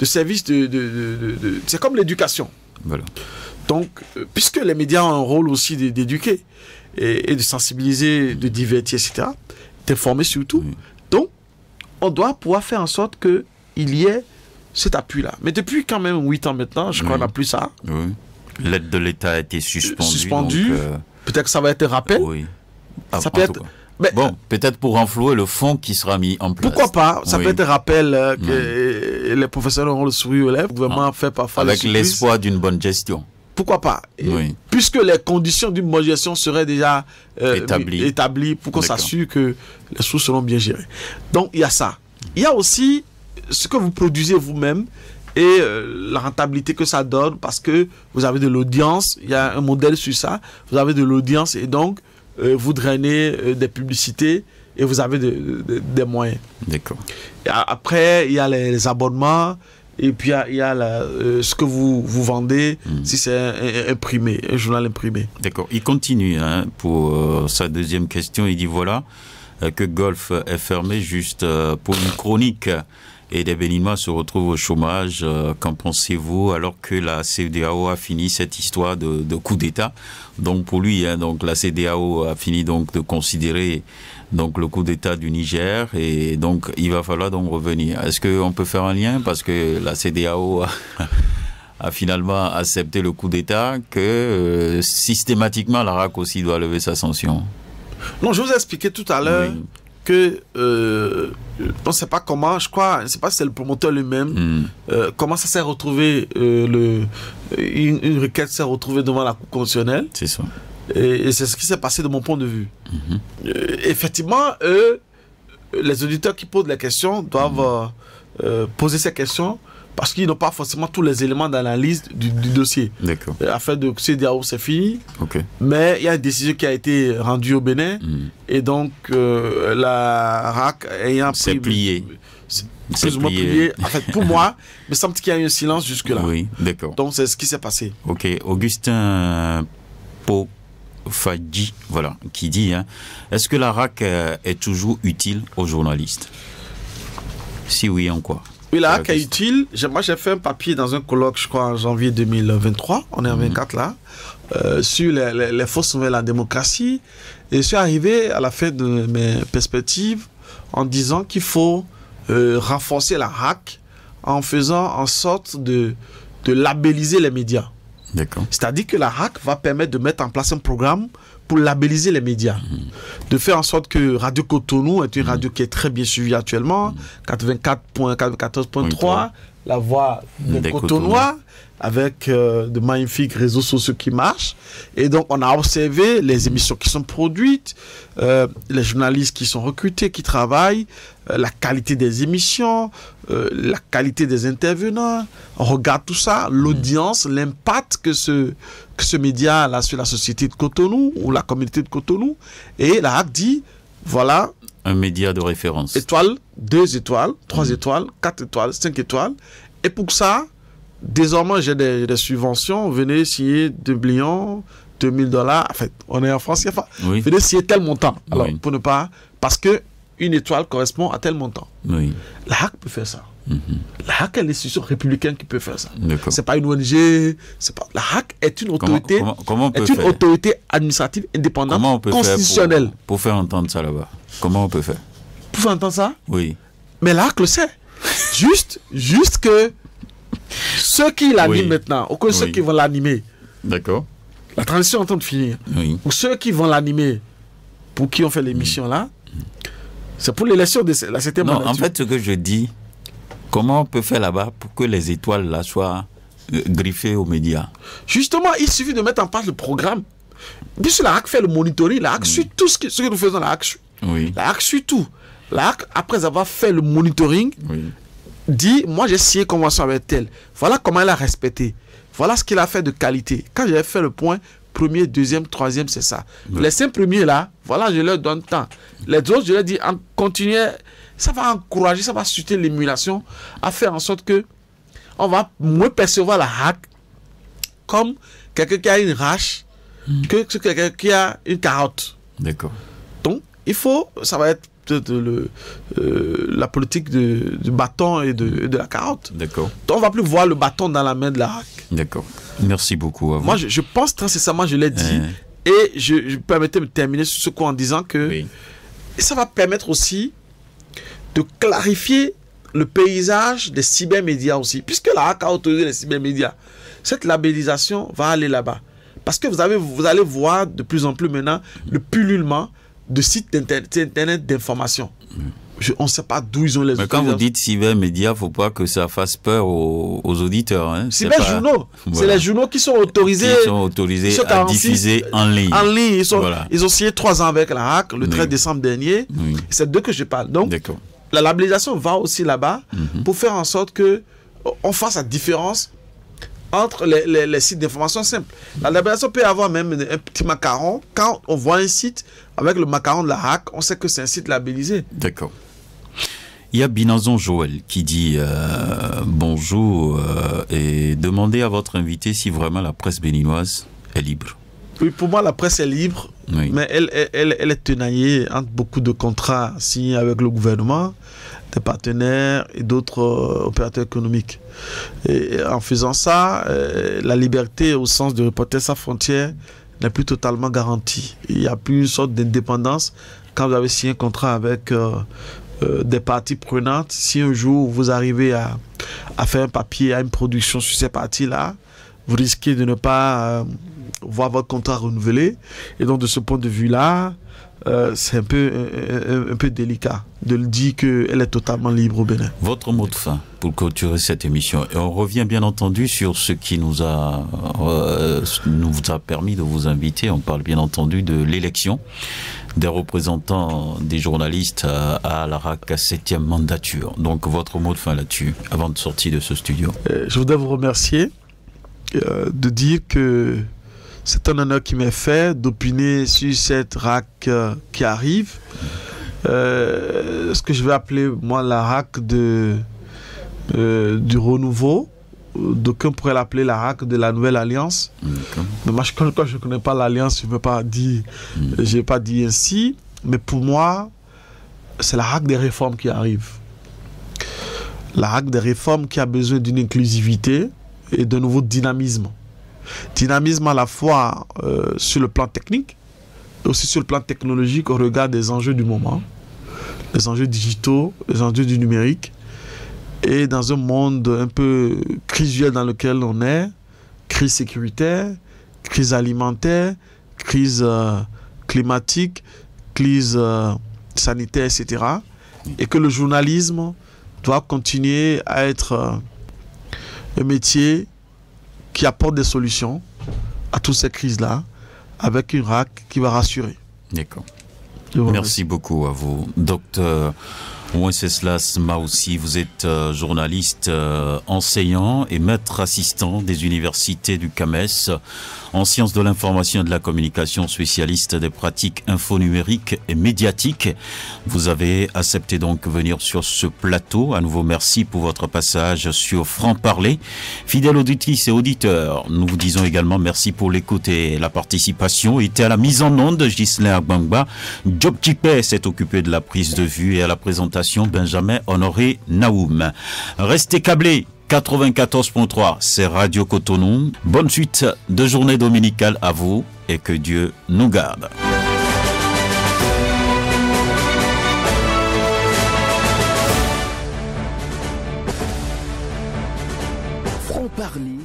services c'est comme l'éducation. Donc, puisque les médias ont un rôle aussi d'éduquer et de sensibiliser, de divertir, etc., d'informer surtout. Donc, on doit pouvoir faire en sorte qu'il y ait cet appui-là. Mais depuis quand même 8 ans maintenant, je crois qu'on n'a plus ça. L'aide de l'État a été suspendue. Peut-être que ça va être un rappel. Ça peut être... Mais, bon, peut-être pour renflouer le fonds qui sera mis en place. Pourquoi pas? Ça peut être un rappel que les professionnels auront le sourire aux lèvres. Le gouvernement fait parfois avec l'espoir d'une bonne gestion. Pourquoi pas? Puisque les conditions d'une bonne gestion seraient déjà établies pour qu'on s'assure que les sous seront bien gérés. Donc, il y a ça. il y a aussi ce que vous produisez vous-même et la rentabilité que ça donne parce que vous avez de l'audience, il y a un modèle sur ça, vous avez de l'audience et donc vous drainez des publicités et vous avez des moyens. D'accord. Après, il y a les abonnements et puis il y a ce que vous vendez si c'est imprimé, un journal imprimé. D'accord. Il continue pour sa deuxième question. Il dit voilà que Golf est fermé juste pour une chronique et des Béninois se retrouvent au chômage. Qu'en pensez-vous alors que la CEDEAO a fini cette histoire de coup d'État? Donc pour lui, donc la CEDEAO a fini donc de considérer donc le coup d'État du Niger et donc il va falloir donc revenir. Est-ce qu'on peut faire un lien parce que la CEDEAO a finalement accepté le coup d'État que systématiquement la RAC aussi doit lever sa sanction? Non, je vous ai expliqué tout à l'heure que on ne sait pas comment, je crois, je ne sais pas si c'est le promoteur lui-même, comment ça s'est retrouvé, une requête s'est retrouvée devant la Cour constitutionnelle. C'est ça. Et c'est ce qui s'est passé de mon point de vue. Effectivement, les auditeurs qui posent les questions doivent poser ces questions parce qu'ils n'ont pas forcément tous les éléments d'analyse du dossier. D'accord. Afin de CEDEAO, c'est fini. Okay. Mais il y a une décision qui a été rendue au Bénin. Et donc, la RAC ayant c'est plié. Plus ou moins plié. En fait, pour moi, il me semble qu'il y a eu un silence jusque-là. Oui, d'accord. Donc, c'est ce qui s'est passé. Ok. Augustin Pofadji, voilà, qui dit est-ce que la RAC est toujours utile aux journalistes? Si oui, en quoi? Oui, la RAC est utile. Moi, j'ai fait un papier dans un colloque, je crois, en janvier 2023. On est en 24 là. Sur les fausses nouvelles en démocratie. Et je suis arrivé à la fin de mes perspectives en disant qu'il faut renforcer la RAC en faisant en sorte de labelliser les médias. D'accord. C'est-à-dire que la RAC va permettre de mettre en place un programme pour labelliser les médias. De faire en sorte que Radio Cotonou est une radio qui est très bien suivie actuellement, 94.3, la voix des Cotonois, avec de magnifiques réseaux sociaux qui marchent. Et donc, on a observé les émissions qui sont produites, les journalistes qui sont recrutés, qui travaillent, la qualité des émissions, la qualité des intervenants. On regarde tout ça, l'audience, l'impact que ce média a sur la société de Cotonou ou la communauté de Cotonou. Et la RAC dit, voilà... un média de référence. Étoile, 2 étoiles, 3 étoiles, 4 étoiles, 5 étoiles. Et pour ça, désormais, j'ai des subventions. Venez signer 2 millions, $2 000. En fait, on est en France. Venez signer tel montant. Alors, pour ne pas... Parce que une étoile correspond à tel montant. Oui. La RAC peut faire ça. La RAC est l'institution républicaine qui peut faire ça. C'est pas une ONG. La RAC est une autorité, autorité administrative indépendante, constitutionnelle. Pour faire entendre ça là-bas, comment on peut faire? Pour faire entendre ça? Oui. Mais la RAC le sait. juste que ceux qui l'animent maintenant, ou que ceux qui vont l'animer. D'accord. La transition est en train de finir. Ou ceux qui vont l'animer, pour qui on fait l'émission là, c'est pour l'élection de la 7e mandature. Non, en fait, ce que je dis, comment on peut faire là-bas pour que les étoiles là soient griffées aux médias? Justement, il suffit de mettre en place le programme. Bien sûr, la RAC fait le monitoring, la RAC suit tout ce que nous faisons, la RAC suit. La RAC suit tout. La RAC, après avoir fait le monitoring, dit, moi j'ai signé convention avec tel. Voilà comment elle a respecté. Voilà ce qu'il a fait de qualité. Quand j'ai fait le point, premier, deuxième, troisième, c'est ça. Les 5 premiers là, voilà, je leur donne temps. Les autres, je leur dis, continuez. Ça va encourager, ça va susciter l'émulation à faire en sorte que on va moins percevoir la RAC comme quelqu'un qui a une rage que quelqu'un qui a une carotte. D'accord. Donc, il faut, ça va être la politique du bâton et de la carotte. D'accord. Donc, on ne va plus voir le bâton dans la main de la RAC. D'accord. Merci beaucoup à vous. Moi, je pense très sincèrement, je l'ai dit, et je permettez de terminer sur ce coup en disant que ça va permettre aussi de clarifier le paysage des cybermédias aussi, puisque la RAC a autorisé les cybermédias. Cette labellisation va aller là-bas. Parce que vous allez voir de plus en plus maintenant le pullulement de sites internet d'information. On ne sait pas d'où ils ont les... Mais quand vous dites cybermédias, il ne faut pas que ça fasse peur aux auditeurs. Cyberjournaux, c'est les journaux qui sont autorisés, à diffuser en ligne. En ligne, ils ont signé 3 ans avec la RAC le 13 décembre dernier. C'est d'eux que je parle. Donc, la labellisation va aussi là-bas pour faire en sorte que on fasse la différence entre les sites d'information simples. La labellisation peut avoir même un petit macaron. Quand on voit un site avec le macaron de la RAC, on sait que c'est un site labellisé. D'accord. Il y a Binazon Joël qui dit bonjour et demandez à votre invité si vraiment la presse béninoise est libre. Oui, pour moi, la presse est libre, mais elle est tenaillée entre beaucoup de contrats signés avec le gouvernement, des partenaires et d'autres opérateurs économiques. Et en faisant ça, la liberté au sens de Reporters sans frontières n'est plus totalement garantie. Il n'y a plus une sorte d'indépendance quand vous avez signé un contrat avec des parties prenantes. Si un jour vous arrivez à faire un papier, à une production sur ces parties-là, vous risquez de ne pas voir votre contrat renouvelé. Et donc de ce point de vue-là, c'est un peu délicat de le dire qu'elle est totalement libre au Bénin. Votre mot de fin pour clôturer cette émission. Et on revient bien entendu sur ce qui nous a permis de vous inviter. On parle bien entendu de l'élection des représentants des journalistes à la RAC à 7e mandature. Donc votre mot de fin là-dessus, avant de sortir de ce studio. Je voudrais vous remercier de dire que c'est un honneur qui m'est fait d'opiner sur cette RAC qui arrive. Ce que je vais appeler, moi, la RAC du renouveau. D'aucuns pourraient l'appeler la RAC de la nouvelle alliance. Mais moi, quand je ne connais pas l'alliance, je ne vais pas dire ainsi. Mais pour moi, c'est la RAC des réformes qui arrive. La RAC des réformes qui a besoin d'une inclusivité et d'un nouveau dynamisme. Dynamisme à la fois sur le plan technique, et aussi sur le plan technologique au regard des enjeux du moment, les enjeux digitaux, les enjeux du numérique, et dans un monde un peu crucial dans lequel on est, crise sécuritaire, crise alimentaire, crise climatique, crise sanitaire, etc. Et que le journalisme doit continuer à être un métier qui apporte des solutions à toutes ces crises-là, avec une RAC qui va rassurer. D'accord. Merci beaucoup à vous. Docteur Wenceslas Maoussi, vous êtes journaliste, enseignant et maître assistant des universités du CAMES en sciences de l'information et de la communication, spécialiste des pratiques infonumériques et médiatiques. Vous avez accepté donc venir sur ce plateau. À nouveau, merci pour votre passage sur Franc-Parler. Fidèles auditrices et auditeurs, nous vous disons également merci pour l'écoute et la participation. Était à la mise en onde Ghislain Agbangba. Job Chipé s'est occupé de la prise de vue et à la présentation Benjamin Honoré Naoum. Restez câblés. 94.3, c'est Radio Cotonou. Bonne suite de journée dominicale à vous et que Dieu nous garde. Franc-Parler.